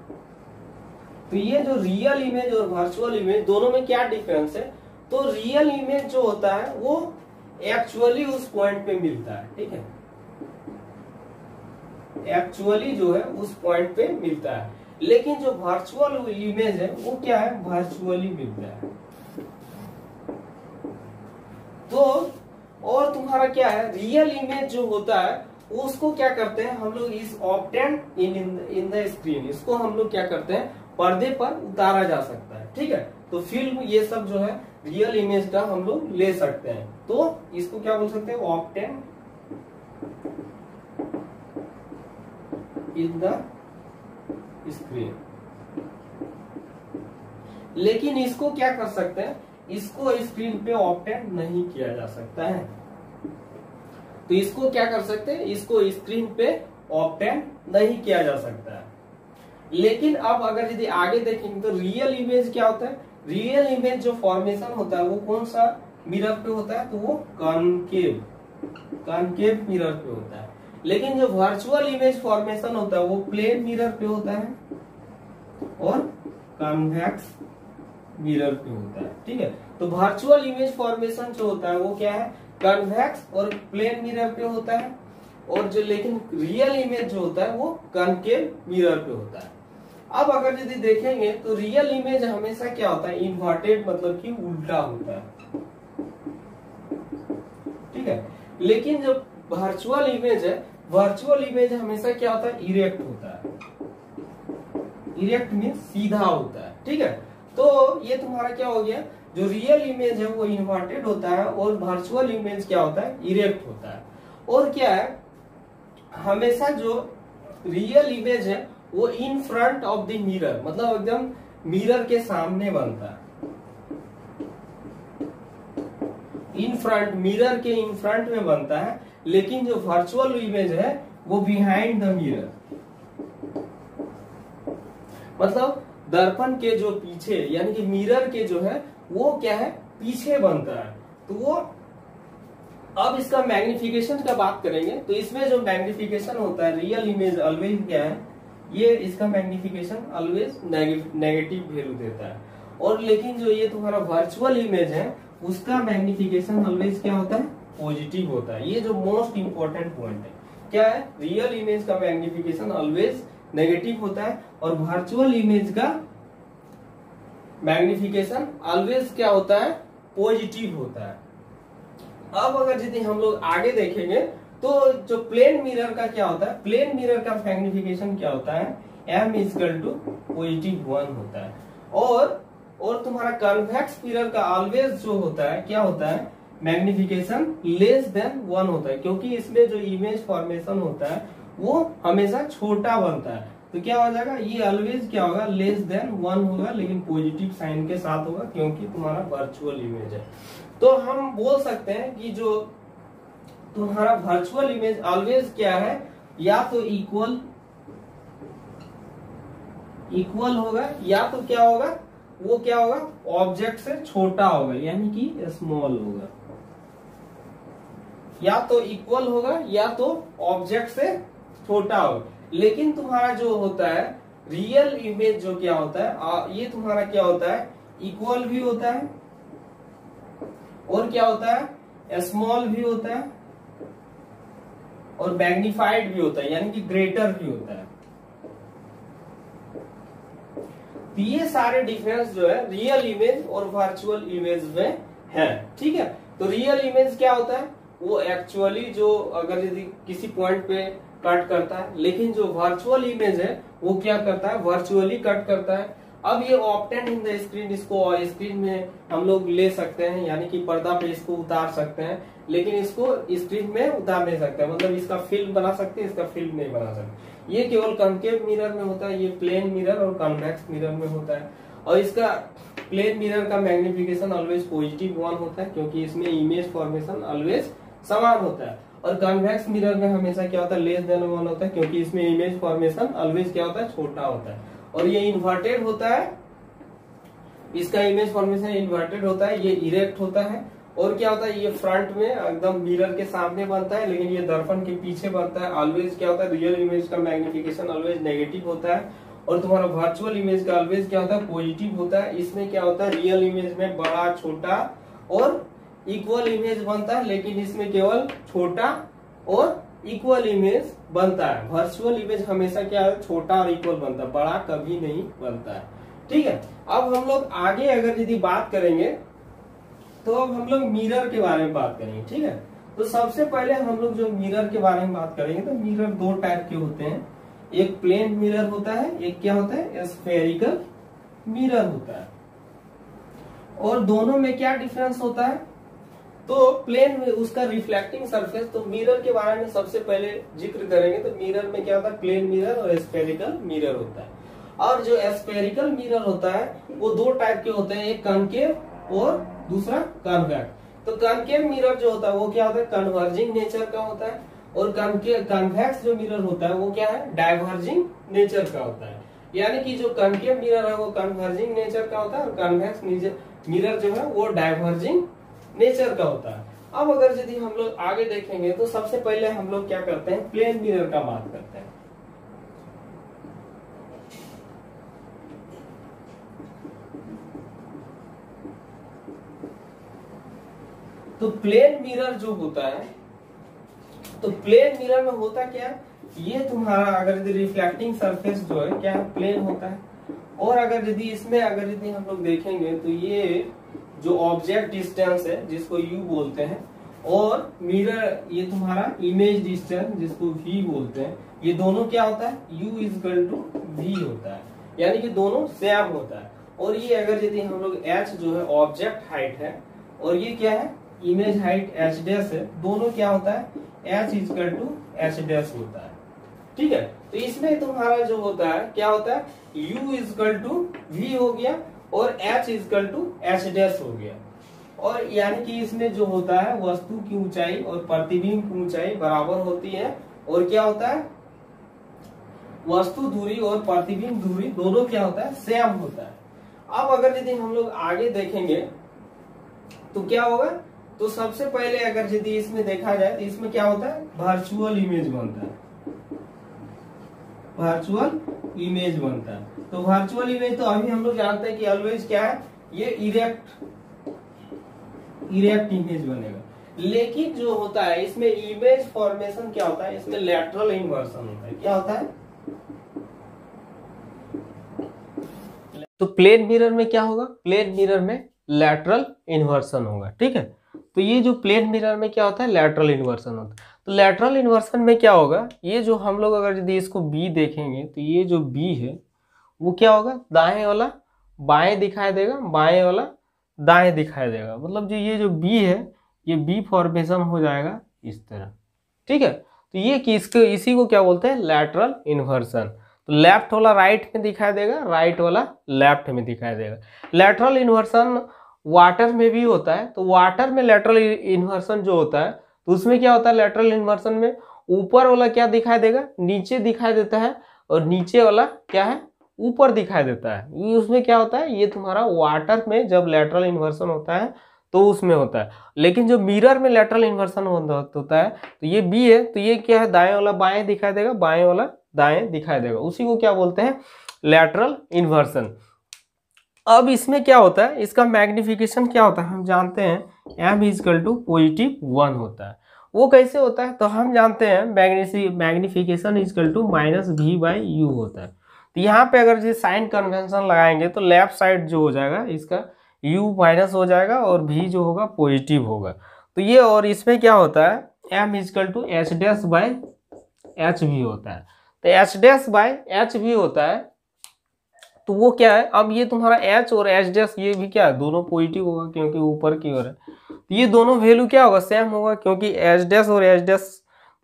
तो ये जो रियल इमेज और वर्चुअल इमेज दोनों में क्या डिफरेंस है, तो रियल इमेज जो होता है वो एक्चुअली उस पॉइंट पे मिलता है, ठीक है, एक्चुअली जो है उस पॉइंट पे मिलता है। लेकिन जो वर्चुअल इमेज है वो क्या है, वर्चुअली मिलता है। तो और तुम्हारा क्या है, रियल इमेज जो होता है उसको क्या करते हैं हम लोग, इस ऑब्टेन्ड इन द स्क्रीन, इसको हम लोग क्या करते हैं, पर्दे पर उतारा जा सकता है। ठीक है, तो फिल्म ये सब जो है रियल इमेज का हम लोग ले सकते हैं। तो इसको क्या बोल सकते हैं, ऑब्टेन्ड इन द स्क्रीन। लेकिन इसको क्या कर सकते हैं, इसको स्क्रीन पे ऑब्टेन नहीं किया जा सकता है। तो इसको क्या कर सकते हैं, इसको स्क्रीन पे ऑब्टेन नहीं किया जा सकता है। लेकिन अब अगर यदि आगे देखेंगे तो रियल इमेज क्या होता है, रियल इमेज जो फॉर्मेशन होता है वो कौन सा मिरर पे होता है, तो वो कॉनकेव मिरर पे होता है। लेकिन जो वर्चुअल इमेज फॉर्मेशन होता है वो प्लेन मिरर पे होता है और कॉन्वेक्स मिरर पे होता है। ठीक है, तो वर्चुअल इमेज फॉर्मेशन जो होता है वो क्या है, कॉन्वेक्स और प्लेन मिरर पे होता है। और जो लेकिन रियल इमेज जो होता है वो कॉनकेव मिरर पे होता है। अब अगर यदि देखेंगे तो रियल इमेज हमेशा क्या होता है, इन्वर्टेड, मतलब कि उल्टा होता है। ठीक है, लेकिन जो वर्चुअल इमेज है, वर्चुअल इमेज हमेशा क्या होता है, इरेक्ट होता है। इरेक्ट मीन्स सीधा होता है। ठीक है, तो ये तुम्हारा क्या हो गया, जो रियल इमेज है वो इन्वर्टेड होता है और वर्चुअल इमेज क्या होता है, इरेक्ट होता है। और क्या है, हमेशा जो रियल इमेज है वो in front of the mirror, मतलब एकदम मिरर के सामने बनता है। इन फ्रंट, मिरर के इन फ्रंट में बनता है। लेकिन जो वर्चुअल इमेज है वो बिहाइंड द मिरर, मतलब दर्पण के जो पीछे, यानी कि मिरर के जो है वो क्या है, पीछे बनता है। तो वो, अब इसका मैग्निफिकेशन का बात करेंगे तो इसमें जो मैग्निफिकेशन होता है, रियल इमेज ऑलवेज क्या है, ये इसका मैग्निफिकेशन ऑलवेज नेगेटिव वैल्यू देता है। और लेकिन जो ये तुम्हारा वर्चुअल इमेज है उसका मैग्निफिकेशन ऑलवेज क्या होता है, पॉजिटिव होता है। ये जो मोस्ट इंपॉर्टेंट पॉइंट है, क्या है, रियल इमेज का मैग्निफिकेशन ऑलवेज नेगेटिव होता है और वर्चुअल इमेज का मैग्निफिकेशन ऑलवेज क्या होता है, पॉजिटिव होता है। अब अगर यदि हम लोग आगे देखेंगे तो जो प्लेन मिरर का क्या होता है, प्लेन मिरर का मैग्निफिकेशन क्या होता है, m इक्वल टू +1 होता है। और तुम्हारा कन्वेक्स मिरर का ऑलवेज जो होता है क्या होता है, मैग्निफिकेशन <1 होता है, क्योंकि इसमें जो इमेज फॉर्मेशन होता है वो हमेशा छोटा बनता है। तो क्या हो जाएगा, ये ऑलवेज क्या होगा, <1 होगा, लेकिन पॉजिटिव साइन के साथ होगा क्योंकि तुम्हारा वर्चुअल इमेज है। तो हम बोल सकते हैं कि जो तुम्हारा वर्चुअल इमेज ऑलवेज क्या है, या तो इक्वल होगा, या तो क्या होगा, वो क्या होगा, ऑब्जेक्ट से छोटा होगा, यानी कि स्मॉल होगा। या तो इक्वल होगा या तो ऑब्जेक्ट से छोटा होगा। लेकिन तुम्हारा जो होता है रियल इमेज जो क्या होता है, ये तुम्हारा क्या होता है, इक्वल भी होता है और क्या होता है, स्मॉल भी होता है और मैग्निफाइड भी होता है, यानी कि ग्रेटर भी होता है। तो ये सारे डिफरेंस जो है रियल इमेज और वर्चुअल इमेज में है। ठीक है, तो रियल इमेज क्या होता है, वो एक्चुअली जो अगर यदि किसी पॉइंट पे कट करता है, लेकिन जो वर्चुअल इमेज है वो क्या करता है, वर्चुअली कट करता है। अब ये ऑब्टेन्ड इन द स्क्रीन, इसको स्क्रीन में हम लोग ले सकते हैं, यानी कि पर्दा पे इसको उतार सकते हैं, लेकिन इसको स्क्रीन में उतार नहीं सकते, मतलब इसका फिल्म बना सकते हैं, इसका फिल्म नहीं बना सकते। ये केवल कॉनकेव मिरर में होता है, ये प्लेन मिरर और कॉन्वेक्स मिरर में होता है। और इसका प्लेन मिरर का मैग्निफिकेशन ऑलवेज +1 होता है क्योंकि इसमें इमेज फॉर्मेशन ऑलवेज समान होता है। और कॉन्वेक्स मिरर में हमेशा क्या होता है, <1 होता है क्योंकि इसमें इमेज फॉर्मेशन ऑलवेज क्या होता है, छोटा होता है। और ये इन्वर्टेड होता है, इसका इमेज फॉर्मेशन इन्वर्टेड होता है, ये इरेक्ट होता है। और क्या होता है, ये फ्रंट में एकदम मिरर के सामने बनता है, लेकिन ये दर्पण के पीछे बनता है। ऑलवेज क्या होता है, रियल इमेज का मैग्निफिकेशन ऑलवेज नेगेटिव होता है और तुम्हारा वर्चुअल इमेज का ऑलवेज क्या होता है, पॉजिटिव होता है। इसमें क्या होता है, रियल इमेज में बड़ा, छोटा और इक्वल इमेज बनता है, लेकिन इसमें केवल छोटा और इक्वल इमेज बनता है। वर्चुअल इमेज हमेशा क्या है, छोटा और इक्वल बनता है, बड़ा कभी नहीं बनता है। ठीक है, अब हम लोग आगे अगर यदि बात करेंगे तो अब हम लोग मिरर के बारे में बात करेंगे। ठीक है, तो सबसे पहले हम लोग जो मिरर के बारे में बात करेंगे तो मिरर दो टाइप के होते हैं, एक प्लेन मिरर होता है, एक क्या होता है, स्फेरिकल मिरर होता है। और दोनों में क्या डिफरेंस होता है, तो प्लेन में उसका रिफ्लेक्टिंग सरफेस, तो मिरर के बारे में सबसे पहले जिक्र करेंगे तो मिरर में क्या होता है, प्लेन मिरर और स्फेरिकल मिरर होता है। और जो स्फेरिकल मिरर होता है वो दो टाइप के होते हैं, एक कनकेव और दूसरा कन्वेक्स। तो कनकेव मिरर जो होता है वो क्या होता है, कन्वर्जिंग नेचर का होता है, और कन्वेक्स जो मिरर होता है वो क्या है, डाइवर्जिंग नेचर का होता है। यानी कि जो कनकेव मिरर है वो कन्वर्जिंग नेचर का होता है और कन्वेक्स मिरर जो है वो डाइवर्जिंग नेचर का होता है। अब अगर यदि हम लोग आगे देखेंगे तो सबसे पहले हम लोग क्या करते हैं, प्लेन मिरर का बात करते हैं। तो प्लेन मिरर जो होता है, तो प्लेन मिरर में होता क्या है, ये तुम्हारा अगर यदि रिफ्लेक्टिंग सरफेस जो है क्या है, प्लेन होता है। और अगर यदि इसमें अगर यदि हम लोग देखेंगे तो ये जो ऑब्जेक्ट डिस्टेंस है जिसको यू बोलते हैं, और मिरर ये तुम्हारा इमेज डिस्टेंस जिसको वी बोलते हैं, ये दोनों क्या होता है, u इक्वल टू वी होता है, यानी कि दोनों सेम होता है। और ये अगर यदि हम लोग h जो है ऑब्जेक्ट हाइट है और ये क्या है, इमेज हाइट h डैश है, दोनों क्या होता है, h equal to h dash होता है। ठीक है, तो इसमें तुम्हारा जो होता है क्या होता है, u इक्वल टू v हो गया और h equal to h dash हो गया। और यानी कि इसमें जो होता है वस्तु की ऊंचाई और प्रतिबिंब की ऊंचाई बराबर होती है, और क्या होता है, वस्तु दूरी और प्रतिबिंब दूरी दोनों क्या होता है, सेम होता है। अब अगर यदि हम लोग आगे देखेंगे तो क्या होगा, तो सबसे पहले अगर यदि इसमें देखा जाए तो इसमें क्या होता है, वर्चुअल इमेज बनता है, वर्चुअल इमेज बनता है। तो वर्चुअल इमेज तो अभी हम लोग जानते हैं कि ऑलवेज क्या है, ये इरेक्ट इमेज बनेगा। लेकिन जो होता है इसमें इमेज फॉर्मेशन क्या होता है, इसमें लैटरल इन्वर्सन होता है। क्या होता है, तो प्लेन मिरर में क्या होगा, प्लेन मिरर में लैटरल इन्वर्सन होगा। ठीक है, तो ये जो प्लेन मिरर में क्या होता है, लैटरल इन्वर्सन होता है। तो लैटरल इन्वर्सन में क्या होगा, ये जो हम लोग अगर यदि इसको बी देखेंगे तो ये जो बी है वो क्या होगा, दाएं वाला बाएं दिखाई देगा, बाएं वाला दाएं दिखाई देगा। मतलब जो ये जो बी है ये बी फॉर्मेशन हो जाएगा इस तरह। ठीक है, तो ये इसी को क्या बोलते हैं, लैटरल इन्वर्सन। तो लेफ्ट वाला राइट में दिखाई देगा, राइट वाला लेफ्ट में दिखाई देगा। लैटरल इन्वर्सन वाटर में भी होता है। तो वाटर में लैटरल इन्वर्सन जो होता है तो उसमें क्या होता है, लैटरल इन्वर्सन में ऊपर वाला क्या दिखाई देगा, नीचे दिखाई देता है, और नीचे वाला क्या है, ऊपर दिखाई देता है। ये उसमें क्या होता है, ये तुम्हारा वाटर में जब लैटरल इन्वर्सन होता है तो उसमें होता है। लेकिन जो मिरर में लैटरल इन्वर्सन होता है तो ये बी है, तो ये क्या है, दाएं वाला बाएं दिखाई देगा, बाएं वाला दाएं दिखाई देगा। उसी को क्या बोलते हैं, लैटरल इन्वर्सन। अब इसमें क्या होता है, इसका मैग्निफिकेशन क्या होता है, हम जानते हैं m इक्वल टू +1 होता है। वो कैसे होता है, तो हम जानते हैं मैग्निफिकेशन इक्वल टू -v/u होता है। तो यहाँ पे अगर जो साइन कन्वेंशन लगाएंगे तो लेफ्ट साइड जो हो जाएगा इसका u माइनस हो जाएगा और v जो होगा पॉजिटिव होगा। तो ये, और इसमें क्या होता है m इक्वल टू h'/hv होता है। तो h'/hv होता है, तो वो क्या है, अब ये तुम्हारा h और h' ये भी क्या है, दोनों पॉजिटिव होगा क्योंकि ऊपर की ओर है। तो ये दोनों वैल्यू क्या होगा, सेम होगा, क्योंकि h' और h'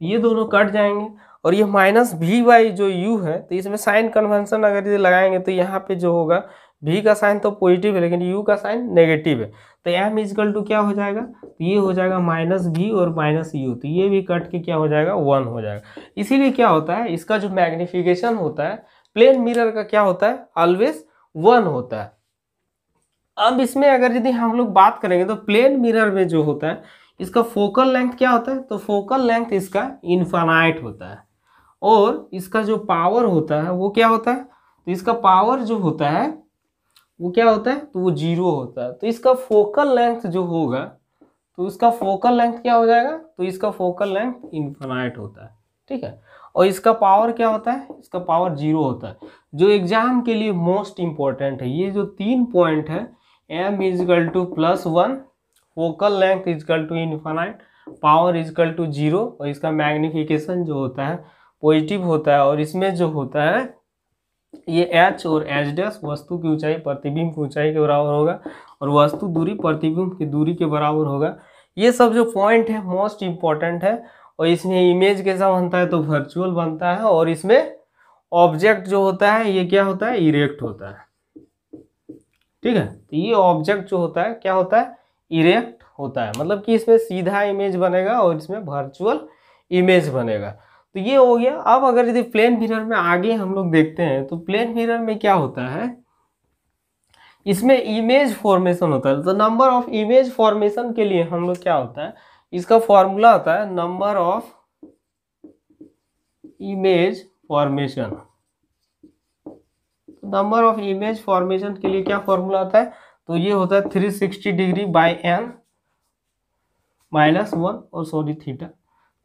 ये दोनों कट जाएंगे। और ये -v/ जो u है, तो इसमें साइन कन्वेंशन अगर ये लगाएंगे तो यहाँ पे जो होगा v का साइन तो पॉजिटिव है लेकिन u का साइन नेगेटिव है। तो m इक्वल टू क्या हो जाएगा, तो ये हो जाएगा -v और -u, तो ये भी कट के क्या हो जाएगा, 1 हो जाएगा। इसीलिए क्या होता है, इसका जो मैग्निफिकेशन होता है प्लेन मिरर का क्या होता है, ऑलवेज 1 होता है। अब इसमें अगर यदि हम लोग बात करेंगे तो प्लेन मिरर में जो होता है इसका फोकल लेंथ क्या होता है, तो फोकल लेंथ इसका इनफाइनाइट होता है। और इसका जो पावर होता है वो क्या होता है, तो इसका पावर जो होता है वो क्या होता है, तो वो 0 होता है। तो इसका फोकल लेंथ जो होगा तो इसका फोकल लेंथ क्या हो जाएगा, तो इसका फोकल लेंथ इनफाइनाइट होता है, ठीक है। और इसका पावर क्या होता है, इसका पावर 0 होता है। जो एग्जाम के लिए मोस्ट इंपॉर्टेंट है, ये जो 3 पॉइंट है, m equal to +1, focal length equal to infinite, power equal to 0, और इसका मैग्निफिकेशन जो होता है पॉजिटिव होता है। और इसमें जो होता है ये h और h डैश वस्तु की ऊंचाई प्रतिबिंब की ऊंचाई के बराबर होगा, और वस्तु दूरी प्रतिबिंब की दूरी के बराबर होगा। ये सब जो पॉइंट है मोस्ट इंपॉर्टेंट है। और इसमें इमेज कैसा बनता है, तो वर्चुअल बनता है। और इसमें ऑब्जेक्ट जो होता है ये क्या होता है, इरेक्ट होता है, ठीक है। तो ये ऑब्जेक्ट जो होता है क्या होता है, इरेक्ट होता है, मतलब कि इसमें सीधा इमेज बनेगा और इसमें वर्चुअल इमेज बनेगा। तो ये हो गया। अब अगर यदि प्लेन मिरर में आगे हम लोग देखते हैं, तो प्लेन मिरर में क्या होता है, इसमें इमेज फॉर्मेशन होता है। तो नंबर ऑफ इमेज फॉर्मेशन के लिए हम लोग क्या होता है, इसका फॉर्मूला होता है number of image formation. Number of image formation के लिए क्या फॉर्मूला होता है, तो ये होता है 360 डिग्री बाई n -1, और सॉरी थीटा,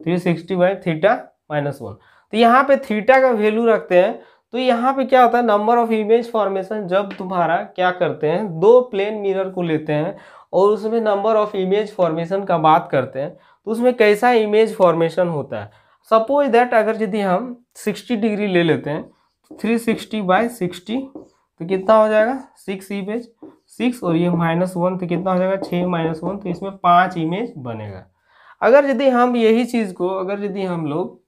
360 बाई थीटा -1। तो यहाँ पे थीटा का वैल्यू रखते हैं। तो यहाँ पे क्या होता है, नंबर ऑफ इमेज फॉर्मेशन, जब तुम्हारा क्या करते हैं, 2 प्लेन मिरर को लेते हैं और उसमें नंबर ऑफ इमेज फॉर्मेशन का बात करते हैं, तो उसमें कैसा इमेज फॉर्मेशन होता है। सपोज दैट अगर यदि हम 60 डिग्री ले लेते हैं, 360 बाई 60, तो कितना हो जाएगा 6 इमेज, 6, और ये -1, तो कितना हो जाएगा 6 -1, तो इसमें 5 इमेज बनेगा। अगर यदि हम यही चीज़ को, अगर यदि हम लोग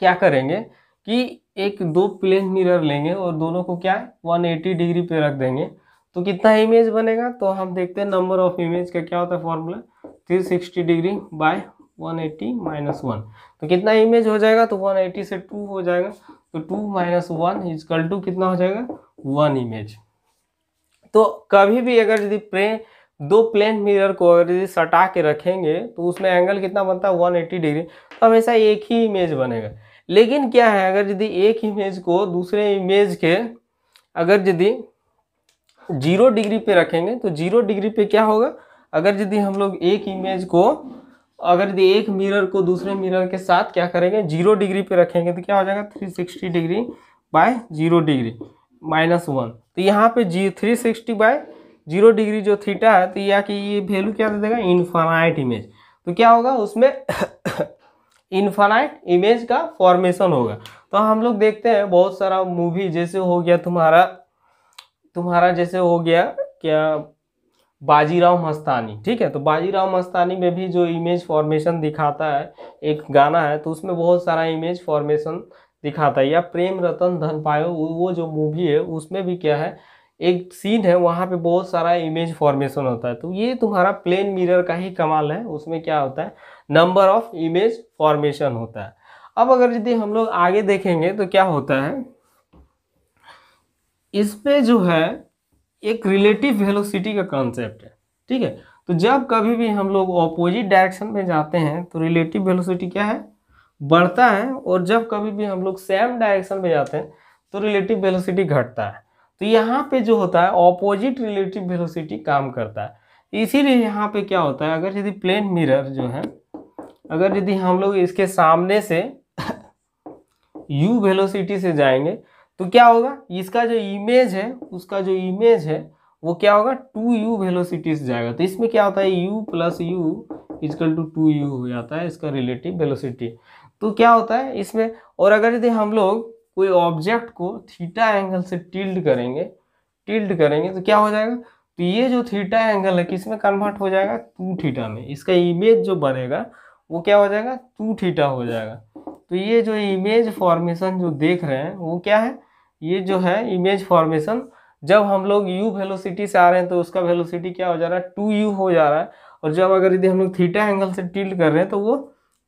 क्या करेंगे कि एक 2 प्लेन मिरर लेंगे और दोनों को क्या 180 डिग्री पे रख देंगे, तो कितना इमेज बनेगा, तो हम देखते हैं नंबर ऑफ इमेज का क्या होता है फॉर्मूला, 360 डिग्री बाय 180 -1, तो कितना इमेज हो जाएगा, तो 180 से 2 हो जाएगा, तो 2 - 1 इजकल टू कितना हो जाएगा 1 इमेज। तो कभी भी अगर यदि 2 प्लेन मिरर को अगर यदि सटा के रखेंगे, तो उसमें एंगल कितना बनता है 180 डिग्री, तो हमेशा एक ही इमेज बनेगा। लेकिन क्या है, अगर यदि एक इमेज को दूसरे इमेज के अगर यदि 0 डिग्री पे रखेंगे, तो 0 डिग्री पे क्या होगा, अगर यदि हम लोग एक इमेज को, अगर यदि एक मिरर को दूसरे मिरर के साथ क्या करेंगे 0 डिग्री पे रखेंगे, तो क्या हो जाएगा 360 डिग्री बाय 0 डिग्री -1। तो यहाँ पे 360 बाय 0 डिग्री जो थीटा है, तो या कि ये वैल्यू क्या दे देगा, इनफाइनाइट इमेज। तो क्या होगा उसमें इनफाइनाइट इमेज का फॉर्मेशन होगा। तो हम लोग देखते हैं बहुत सारा मूवी, जैसे हो गया तुम्हारा जैसे हो गया क्या, बाजीराव मस्तानी, ठीक है। तो बाजीराव मस्तानी में भी जो इमेज फॉर्मेशन दिखाता है, एक गाना है, तो उसमें बहुत सारा इमेज फॉर्मेशन दिखाता है। या प्रेम रतन धन पायो, वो जो मूवी है उसमें भी क्या है, एक सीन है, वहाँ पे बहुत सारा इमेज फॉर्मेशन होता है। तो ये तुम्हारा प्लेन मिरर का ही कमाल है, उसमें क्या होता है नंबर ऑफ इमेज फॉर्मेशन होता है। अब अगर यदि हम लोग आगे देखेंगे तो क्या होता है, इसमें जो है एक रिलेटिव वेलोसिटी का कॉन्सेप्ट है, ठीक है। तो जब कभी भी हम लोग ऑपोजिट डायरेक्शन में जाते हैं, तो रिलेटिव वेलोसिटी क्या है, बढ़ता है। और जब कभी भी हम लोग सेम डायरेक्शन में जाते हैं, तो रिलेटिव वेलोसिटी घटता है। तो यहाँ पे जो होता है ऑपोजिट रिलेटिव वेलोसिटी काम करता है। इसीलिए यहाँ पे क्या होता है, अगर यदि प्लेन मिरर जो है, अगर यदि हम लोग इसके सामने से u वेलोसिटी से जाएंगे, तो क्या होगा, इसका जो इमेज है, उसका जो इमेज है वो क्या होगा 2u वेलोसिटी से जाएगा। तो इसमें क्या होता है u + u is equal to 2u हो जाता है इसका रिलेटिव वेलोसिटी। तो क्या होता है इसमें, और अगर यदि हम लोग कोई ऑब्जेक्ट को थीटा एंगल से टिल्ड करेंगे तो क्या हो जाएगा, तो ये जो थीटा एंगल है किस में कन्वर्ट हो जाएगा 2 थीटा में। इसका इमेज जो बनेगा वो क्या हो जाएगा 2 थीटा हो जाएगा। तो ये जो इमेज फॉर्मेशन जो देख रहे हैं वो क्या है, ये जो है इमेज फॉर्मेशन, जब हम लोग u वेलोसिटी से आ रहे हैं तो उसका वेलोसिटी क्या हो जा रहा है 2u हो जा रहा है। और जब अगर यदि हम लोग थीटा एंगल से टिल्ट कर रहे हैं तो वो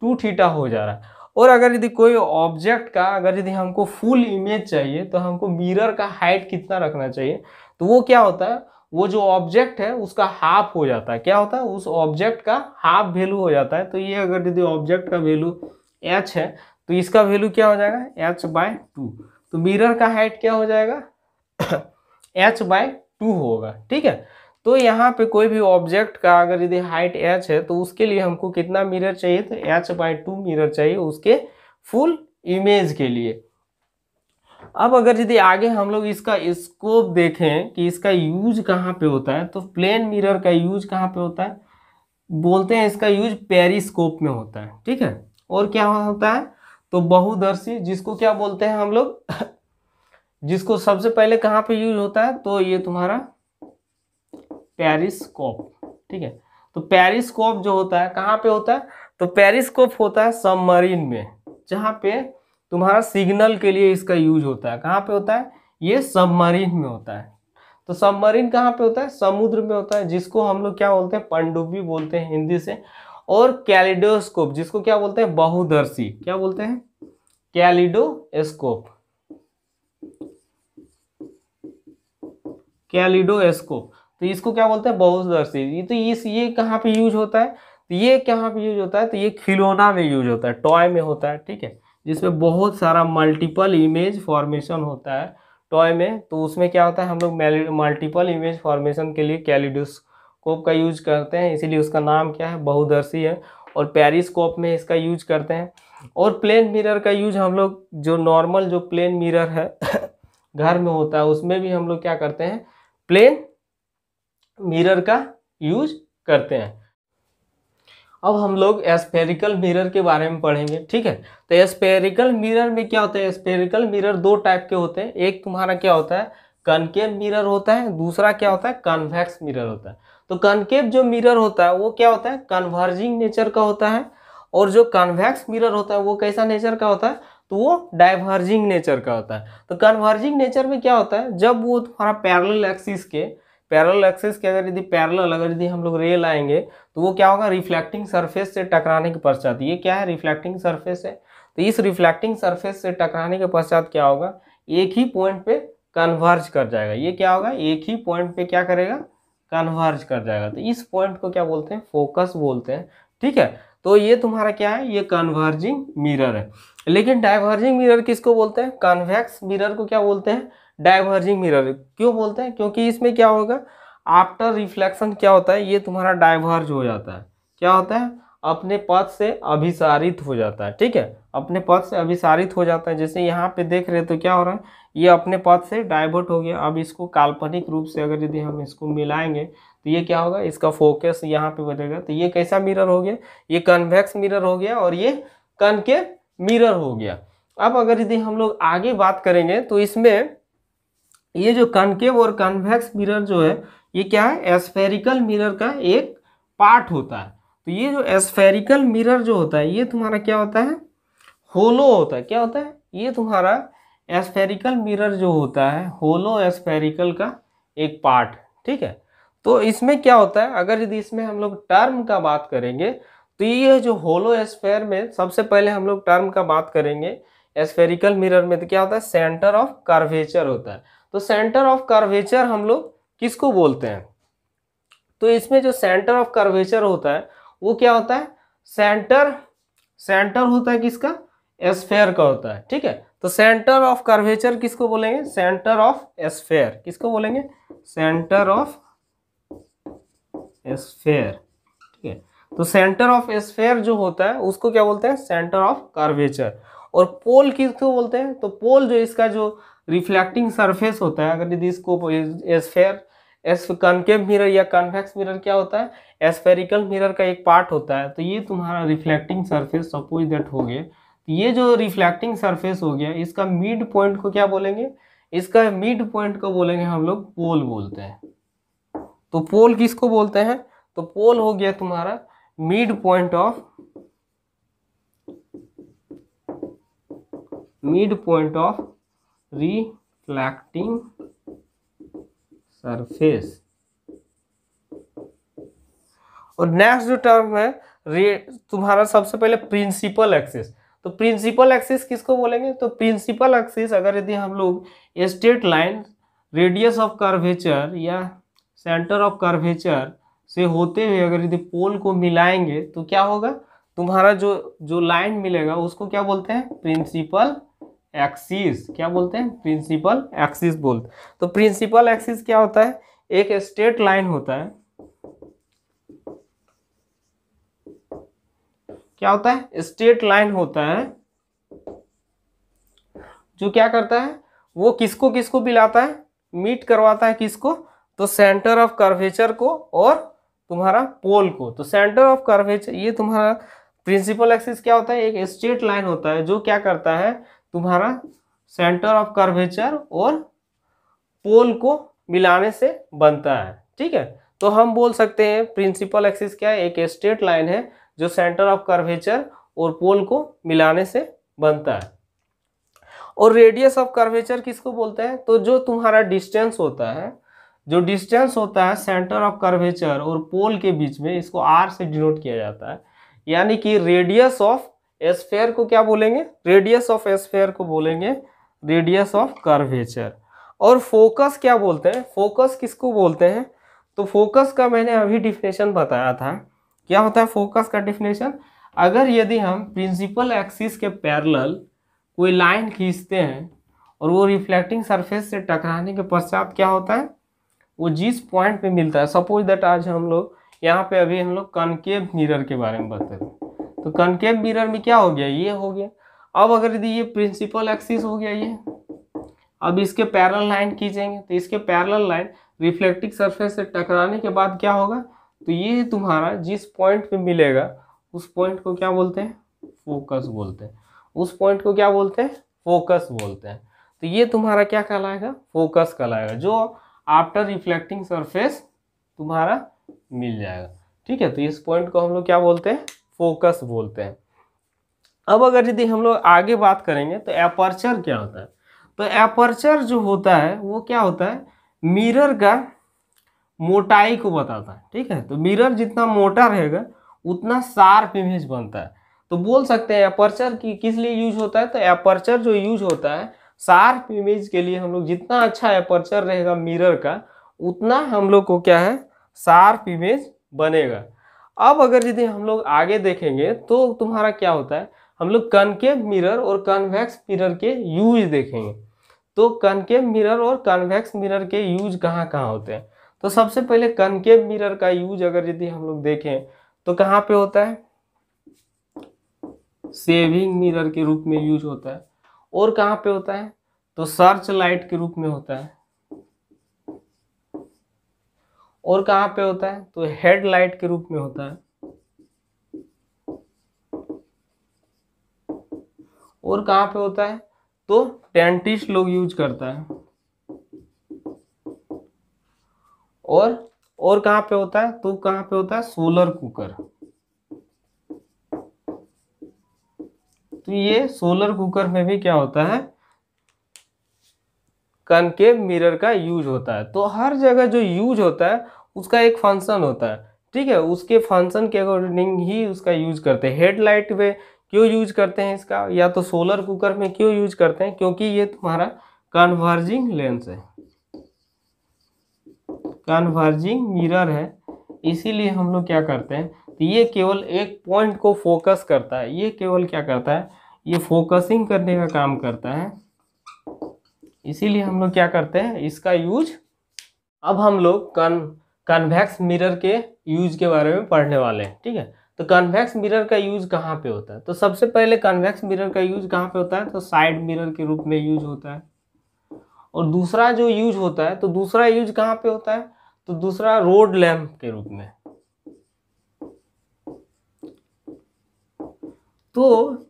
2 थीटा हो जा रहा है। और अगर यदि कोई ऑब्जेक्ट का अगर यदि हमको फुल इमेज चाहिए, तो हमको मिरर का हाइट कितना रखना चाहिए, तो वो क्या होता है, वो जो ऑब्जेक्ट है उसका हाफ हो जाता है। क्या होता है, उस ऑब्जेक्ट का हाफ वैल्यू हो जाता है। तो ये अगर यदि ऑब्जेक्ट का वैल्यू h है, तो इसका वैल्यू क्या हो जाएगा h/2। तो मिरर का हाइट क्या हो जाएगा h/2 होगा, ठीक है। तो यहाँ पे कोई भी ऑब्जेक्ट का अगर यदि हाइट h है तो उसके लिए हमको कितना मिरर चाहिए, तो h/2 मिरर चाहिए उसके फुल इमेज के लिए। अब अगर यदि आगे हम लोग इसका स्कोप देखें कि इसका यूज कहाँ पे होता है, तो प्लेन मिरर का यूज कहाँ पे होता है, बोलते हैं इसका यूज पेरिस्कोप में होता है, ठीक है। और क्या होता है, तो बहुदर्शी, जिसको क्या बोलते हैं हम लोग जिसको सबसे पहले कहाँ पे यूज होता है, तो ये तुम्हारा पेरिस्कोप, ठीक है। तो पेरिस्कोप जो होता है कहाँ पे होता है, तो पेरिस्कोप होता है सबमरीन में, जहाँ पे तुम्हारा सिग्नल के लिए इसका यूज होता है। कहाँ पे होता है, ये सबमरीन में होता है। तो सबमरीन कहाँ पे होता है, समुद्र में होता है, जिसको हम लोग क्या बोलते हैं, पनडुब्बी बोलते हैं हिंदी से। और कैलिडोस्कोप, जिसको क्या बोलते हैं, बहुदर्शी, क्या बोलते हैं, कैलिडोस्कोप, कैलिडोस्कोप। तो इसको क्या बोलते हैं, बहुदर्शी। ये कहाँ पे यूज होता है, तो ये कहाँ पे यूज होता है, तो ये खिलौना में यूज होता है, टॉय में होता है, ठीक है, जिसमें बहुत सारा मल्टीपल इमेज फॉर्मेशन होता है टॉय में। तो उसमें क्या होता है, हम लोग मल्टीपल इमेज फॉर्मेशन के लिए कैलिडोस्कोप का यूज करते हैं, इसीलिए उसका नाम क्या है, बहुदर्शी है। और पेरिस्कोप में इसका यूज करते हैं। और प्लेन मिरर का यूज हम लोग जो नॉर्मल जो प्लेन मिरर है घर में होता है, उसमें भी हम लोग क्या करते हैं, प्लेन मिरर का यूज करते हैं। अब हम लोग स्फेरिकल मिरर के बारे में पढ़ेंगे, ठीक है। तो स्फेरिकल मिरर में क्या होता है, स्फेरिकल मिरर दो टाइप के होते हैं। एक तुम्हारा क्या होता है, कनकेव मिरर होता है, दूसरा क्या होता है, कन्वेक्स मिरर होता है। तो कनकेव जो मिरर होता है वो क्या होता है, कन्वर्जिंग नेचर का होता है। और जो कन्वेक्स मिरर होता है वो कैसा नेचर का होता है, तो वो डाइवर्जिंग नेचर का होता है। तो कन्वर्जिंग नेचर में क्या होता है, जब वो तुम्हारा पैरेलल एक्सिस के अगर यदि हम लोग रे लाएंगे तो वो क्या होगा, रिफ्लेक्टिंग सरफेस से टकराने के पश्चात, ये क्या है, रिफ्लेक्टिंग सरफेस है। तो इस रिफ्लेक्टिंग सरफेस से टकराने के पश्चात क्या होगा, एक ही पॉइंट पे कन्वर्ज कर जाएगा। ये क्या होगा, एक ही पॉइंट पे क्या करेगा, कन्वर्ज कर जाएगा। तो इस पॉइंट को क्या बोलते हैं, फोकस बोलते हैं, ठीक है। तो ये तुम्हारा क्या है, ये कन्वर्जिंग मिरर है। लेकिन डाइवर्जिंग मिरर किसको बोलते हैं, कन्वेक्स मिरर को क्या बोलते हैं, डाइवर्जिंग मिरर। क्यों बोलते हैं, क्योंकि इसमें क्या होगा, आफ्टर रिफ्लेक्शन क्या होता है, ये तुम्हारा डाइवर्ज हो जाता है, क्या होता है, अपने पथ से अभिसारित हो जाता है, ठीक है, अपने पथ से अभिसारित हो जाता है। जैसे यहाँ पे देख रहे तो क्या हो रहा है, ये अपने पथ से डाइवर्ट हो गया। अब इसको काल्पनिक रूप से अगर यदि हम इसको मिलाएंगे तो ये क्या होगा, इसका फोकस यहाँ पे बदलेगा। तो ये कैसा मिरर हो गया, ये कन्वेक्स मिरर हो गया और ये कनकेव मिरर हो गया। अब अगर यदि हम लोग आगे बात करेंगे तो इसमें ये जो कनकेव और कन्वेक्स मिरर जो है, ये क्या है, स्फेरिकल मिरर का एक पार्ट होता है। तो ये जो स्फेरिकल मिरर जो होता है, ये तुम्हारा क्या होता है, होलो होता है। क्या होता है, ये तुम्हारा स्फेरिकल मिरर जो होता है, होलो स्फेरिकल का एक पार्ट, ठीक है। तो इसमें क्या होता है, अगर यदि इसमें हम लोग टर्म का बात करेंगे तो ये जो होलो स्फेयर में सबसे पहले हम लोग टर्म का बात करेंगे स्फेरिकल मिरर में, तो क्या होता है, सेंटर ऑफ कर्वेचर होता है। तो सेंटर ऑफ कर्वेचर हम लोग किसको बोलते हैं, तो इसमें जो सेंटर ऑफ कर्वेचर होता है वो क्या होता है, सेंटर होता है किसका, स्फेयर का होता है, ठीक है। तो सेंटर ऑफ कर्वेचर किसको बोलेंगे, सेंटर ऑफ स्फेयर, किसको बोलेंगे, सेंटर ऑफ स्फेयर, ठीक है। तो सेंटर ऑफ स्फेयर जो होता है उसको क्या बोलते हैं, सेंटर ऑफ कर्वेचर। और पोल किसको बोलते हैं, तो पोल जो इसका जो रिफ्लेक्टिंग सरफेस होता है, अगर यदि इसको स्फेयर कनकेव मिरर या कन्वेक्स मिरर क्या होता है, स्फेरिकल मिरर का एक पार्ट होता है। तो ये तुम्हारा रिफ्लेक्टिंग सरफेस सपोज दैट हो गया, तो ये जो रिफ्लेक्टिंग सरफेस हो गया, इसका मिड पॉइंट को क्या बोलेंगे, इसका मिड पॉइंट को बोलेंगे हम लोग पोल बोलते हैं। तो पोल किसको बोलते हैं, तो पोल हो गया तुम्हारा mid point of reflecting surface. और नेक्स्ट जो टर्म है तुम्हारा सबसे पहले प्रिंसिपल एक्सिस। तो प्रिंसिपल एक्सिस किसको बोलेंगे, तो प्रिंसिपल एक्सिस अगर यदि हम लोग straight line radius of curvature या सेंटर ऑफ कर्वेचर से होते हुए अगर यदि पोल को मिलाएंगे तो क्या होगा, तुम्हारा जो लाइन मिलेगा उसको क्या बोलते हैं, प्रिंसिपल एक्सिस। क्या बोलते हैं, प्रिंसिपल एक्सिस बोलते हैं। तो प्रिंसिपल एक्सिस क्या होता है, एक स्ट्रेट लाइन होता है, क्या होता है, स्ट्रेट लाइन होता है, जो क्या करता है, वो किसको किसको मिलाता है, मीट करवाता है किसको, तो सेंटर ऑफ कर्वेचर को और तुम्हारा पोल को। तो सेंटर ऑफ कर्वेचर, ये तुम्हारा प्रिंसिपल एक्सिस क्या होता है, एक स्ट्रेट लाइन होता है जो क्या करता है, तुम्हारा सेंटर ऑफ कर्वेचर और पोल को मिलाने से बनता है। ठीक है, तो हम बोल सकते हैं प्रिंसिपल एक्सिस क्या है, एक स्ट्रेट लाइन है जो सेंटर ऑफ कर्वेचर और पोल को मिलाने से बनता है। और रेडियस ऑफ कर्वेचर किसको बोलते हैं, तो जो तुम्हारा डिस्टेंस होता है, जो डिस्टेंस होता है सेंटर ऑफ कर्वेचर और पोल के बीच में, इसको आर से डिनोट किया जाता है। यानी कि रेडियस ऑफ स्फीयर को क्या बोलेंगे, रेडियस ऑफ स्फीयर को बोलेंगे रेडियस ऑफ कर्वेचर। और फोकस क्या बोलते हैं, फोकस किसको बोलते हैं, तो फोकस का मैंने अभी डिफिनेशन बताया था। क्या होता है फोकस का डिफिनेशन, अगर यदि हम प्रिंसिपल एक्सिस के पैरेलल कोई लाइन खींचते हैं और वो रिफ्लेक्टिंग सरफेस से टकराने के पश्चात क्या होता है, वो जिस पॉइंट पे मिलता है, सपोज दैट आज हम लोग यहाँ पे अभी हम लोग कनकेव मिरर के बारे में बता रहे, तो कनकेव मिरर में क्या हो गया, ये हो गया। अब अगर यदि ये प्रिंसिपल एक्सिस हो गया ये, अब इसके पैरेलल लाइन खींचेंगे तो इसके पैरेलल लाइन रिफ्लेक्टिंग सरफेस से टकराने के बाद क्या होगा, तो ये तुम्हारा जिस पॉइंट पे मिलेगा उस पॉइंट को क्या बोलते हैं, फोकस बोलते हैं। उस पॉइंट को क्या बोलते हैं, फोकस बोलते हैं। तो ये तुम्हारा क्या कहलाएगा, फोकस कहलाएगा, जो आफ्टर रिफ्लेक्टिंग सरफेस तुम्हारा मिल जाएगा। ठीक है, तो इस पॉइंट को हम लोग क्या बोलते हैं, फोकस बोलते हैं। अब अगर यदि हम लोग आगे बात करेंगे तो एपर्चर क्या होता है, तो एपर्चर जो होता है वो क्या होता है, मिरर का मोटाई को बताता है। ठीक है, तो मिरर जितना मोटा रहेगा उतना शार्प इमेज बनता है। तो बोल सकते हैं एपर्चर की किस लिए यूज होता है, तो एपर्चर जो यूज होता है शार्प इमेज के लिए, हम लोग जितना अच्छा एपर्चर रहेगा मिरर का उतना हम लोग को क्या है, शार्प इमेज बनेगा। अब अगर यदि हम लोग आगे देखेंगे तो तुम्हारा क्या होता है, हम लोग कनकेव मिरर और कन्वेक्स मिरर के यूज देखेंगे। तो कनकेव मिरर और कन्वेक्स मिरर के यूज कहाँ कहाँ होते हैं, तो सबसे पहले कनकेव मिरर का यूज अगर यदि हम लोग देखें तो कहाँ पे होता है, सेविंग मिरर के रूप में यूज होता है। और कहाँ पे होता है, तो सर्च लाइट के रूप में होता है। और कहाँ पे होता है, तो हेड लाइट के रूप में होता है। और कहाँ पे होता है, तो डेंटिस्ट लोग यूज करता है। और कहाँ पे होता है, तो कहाँ पे होता है, सोलर कुकर। तो ये सोलर कुकर में भी क्या होता है, कनकेव मिरर का यूज होता है। तो हर जगह जो यूज होता है उसका एक फंक्शन होता है। ठीक है, उसके फंक्शन के अकॉर्डिंग ही उसका यूज करते हैं। हेडलाइट में क्यों यूज करते हैं इसका, या तो सोलर कुकर में क्यों यूज करते हैं, क्योंकि ये तुम्हारा कन्वर्जिंग लेंस है, कन्वर्जिंग मिरर है, इसीलिए हम लोग क्या करते हैं, तो ये केवल एक पॉइंट को फोकस करता है। ये केवल क्या करता है, ये फोकसिंग करने का काम करता है, इसीलिए हम लोग क्या करते हैं इसका यूज। अब हम लोग कन्वेक्स मिरर के यूज के बारे में पढ़ने वाले हैं। ठीक है, तो कन्वेक्स मिरर का यूज कहाँ पे होता है, तो सबसे पहले कन्वेक्स मिरर का यूज कहाँ पे होता है, तो साइड मिरर के रूप में यूज होता है। और दूसरा जो यूज होता है, तो दूसरा यूज कहाँ पे होता है, तो दूसरा रोड लैंप के रूप में। तो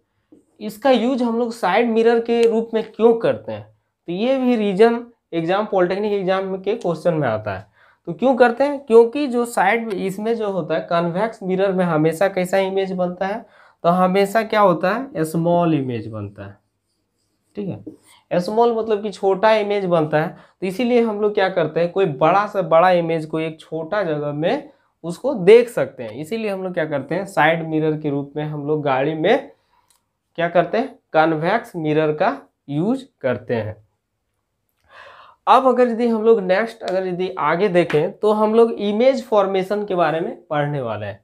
इसका यूज हम लोग साइड मिरर के रूप में क्यों करते हैं, तो ये भी रीजन एग्जाम, पॉलिटेक्निक एग्जाम के क्वेश्चन में आता है। तो क्यों करते हैं, क्योंकि जो साइड इसमें जो होता है कन्वेक्स मिरर में हमेशा कैसा इमेज बनता है, तो हमेशा क्या होता है, स्मॉल इमेज बनता है। ठीक है, स्मॉल मतलब कि छोटा इमेज बनता है। तो इसीलिए हम लोग क्या करते हैं, कोई बड़ा से बड़ा इमेज को एक छोटा जगह में उसको देख सकते हैं। इसीलिए हम लोग क्या करते हैं, साइड मिरर के रूप में हम लोग गाड़ी में क्या करते हैं, कन्वेक्स मिरर का यूज करते हैं। अब अगर यदि हम लोग नेक्स्ट अगर यदि आगे देखें तो हम लोग इमेज फॉर्मेशन के बारे में पढ़ने वाले हैं।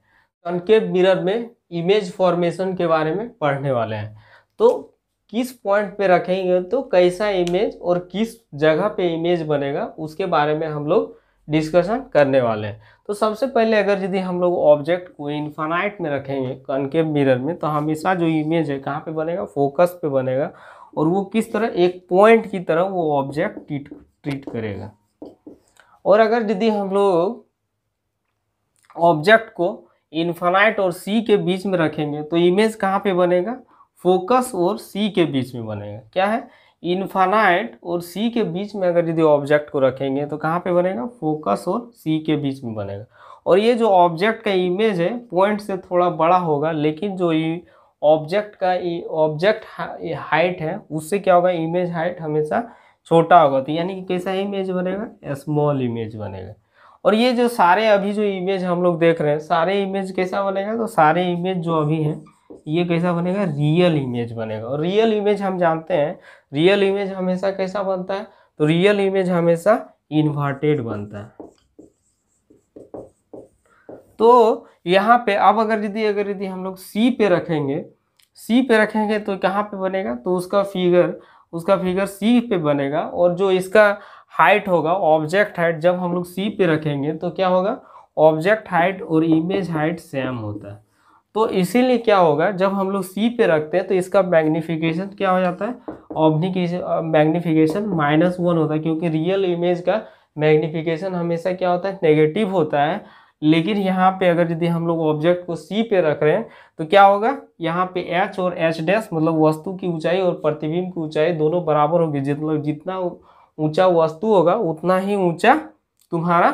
कनकेव मिरर में इमेज फॉर्मेशन के बारे में पढ़ने वाले हैं। तो किस पॉइंट पे रखेंगे तो कैसा इमेज और किस जगह पे इमेज बनेगा उसके बारे में हम लोग डिस्कशन करने वाले हैं। तो सबसे पहले अगर यदि हम लोग ऑब्जेक्ट को इन्फानाइट में रखेंगे कॉनकेव मिरर में, तो हमेशा जो इमेज है कहाँ पे बनेगा, फोकस पे बनेगा, और वो किस तरह, एक पॉइंट की तरह वो ऑब्जेक्ट ट्रीट करेगा। और अगर यदि हम लोग ऑब्जेक्ट को इन्फानाइट और सी के बीच में रखेंगे तो इमेज कहाँ पे बनेगा, फोकस और सी के बीच में बनेगा। क्या है, इन्फानाइट और सी के बीच में अगर यदि ऑब्जेक्ट को रखेंगे तो कहाँ पे बनेगा, फोकस और सी के बीच में बनेगा। और ये जो ऑब्जेक्ट का इमेज है पॉइंट से थोड़ा बड़ा होगा, लेकिन जो ऑब्जेक्ट हाइट है उससे क्या होगा, इमेज हाइट हमेशा छोटा होगा। तो यानी कि कैसा इमेज बनेगा, स्मॉल इमेज बनेगा। और ये जो सारे अभी जो इमेज हम लोग देख रहे हैं, सारे इमेज कैसा बनेगा, तो सारे इमेज जो अभी हैं ये कैसा बनेगा, रियल इमेज बनेगा। और रियल इमेज हम जानते हैं, रियल इमेज हमेशा कैसा बनता है, तो रियल इमेज हमेशा इन्वर्टेड बनता है। तो यहाँ पे अब अगर यदि हम लोग सी पे रखेंगे तो कहाँ पे बनेगा, तो उसका फिगर सी पे बनेगा। और जो इसका हाइट होगा, ऑब्जेक्ट हाइट, जब हम लोग सी पे रखेंगे तो क्या होगा, ऑब्जेक्ट हाइट और इमेज हाइट सेम होता है। तो इसीलिए क्या होगा, जब हम लोग सी पे रखते हैं तो इसका मैग्नीफिकेशन क्या हो जाता है, मैग्नीफिकेशन -1 होता है, क्योंकि रियल इमेज का मैग्नीफिकेशन हमेशा क्या होता है, नेगेटिव होता है। लेकिन यहाँ पे अगर यदि हम लोग ऑब्जेक्ट को सी पे रख रहे हैं तो क्या होगा, यहाँ पे एच और एच डैश मतलब वस्तु की ऊंचाई और प्रतिबिंब की ऊंचाई दोनों बराबर होगी। जितना ऊंचा वस्तु होगा उतना ही ऊंचा तुम्हारा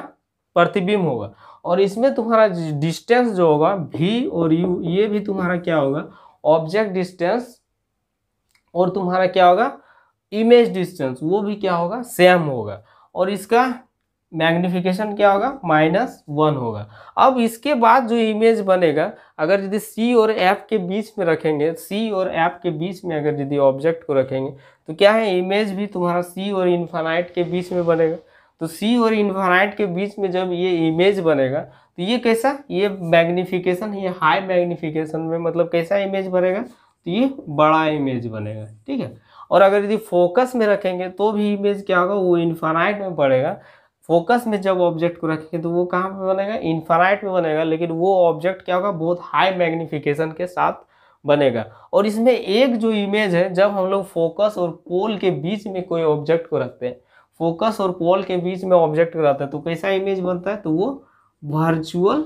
प्रतिबिंब होगा। और इसमें तुम्हारा डिस्टेंस जो होगा v और u, ये भी तुम्हारा क्या होगा, ऑब्जेक्ट डिस्टेंस, और तुम्हारा क्या होगा, इमेज डिस्टेंस, वो भी क्या होगा, सेम होगा। और इसका मैग्नीफिकेशन क्या होगा, -1 होगा। अब इसके बाद जो इमेज बनेगा, अगर यदि सी और एफ के बीच में रखेंगे, सी और एफ के बीच में अगर यदि ऑब्जेक्ट को रखेंगे तो क्या है, इमेज भी तुम्हारा सी और इन्फानाइट के बीच में बनेगा। तो सी और इन्फानाइट के बीच में जब ये इमेज बनेगा तो ये कैसा, ये मैग्नीफिकेशन, ये हाई मैग्नीफिकेशन में मतलब कैसा इमेज बनेगा, तो ये बड़ा इमेज बनेगा। ठीक है। और अगर यदि फोकस में रखेंगे तो भी इमेज क्या होगा, वो इन्फानाइट में पड़ेगा। फोकस में जब ऑब्जेक्ट को रखेंगे तो वो कहाँ पे बनेगा, इन्फानाइट में बनेगा, लेकिन वो ऑब्जेक्ट क्या होगा, बहुत हाई मैग्नीफिकेशन के साथ बनेगा। और इसमें एक जो इमेज है, जब हम लोग फोकस और पोल के बीच में कोई ऑब्जेक्ट को रखते हैं, फोकस और पोल के बीच में ऑब्जेक्ट को रखते हैं तो कैसा इमेज बनता है, तो वो वर्चुअल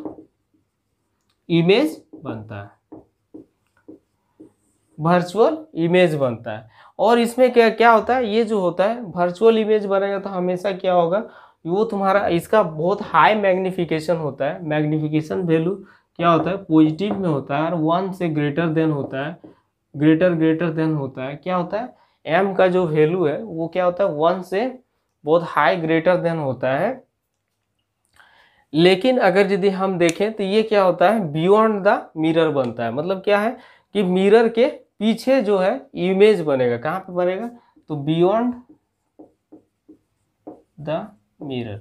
इमेज बनता है, वर्चुअल इमेज बनता है। और इसमें क्या होता है, ये जो होता है वर्चुअल इमेज बनेगा तो हमेशा क्या होगा, वो तुम्हारा इसका बहुत हाई मैग्नीफिकेशन होता है। मैग्नीफिकेशन वैल्यू क्या होता है, पॉजिटिव में होता है, और 1 से ग्रेटर देन होता है, ग्रेटर देन होता है। क्या होता है, m का जो वैल्यू है वो क्या होता है, 1 से बहुत हाई ग्रेटर देन होता है। लेकिन अगर यदि हम देखें तो ये क्या होता है, बियॉन्ड द मिरर बनता है। मतलब क्या है कि मिरर के पीछे जो है इमेज बनेगा, कहाँ पे बनेगा, तो बियॉन्ड द मिरर,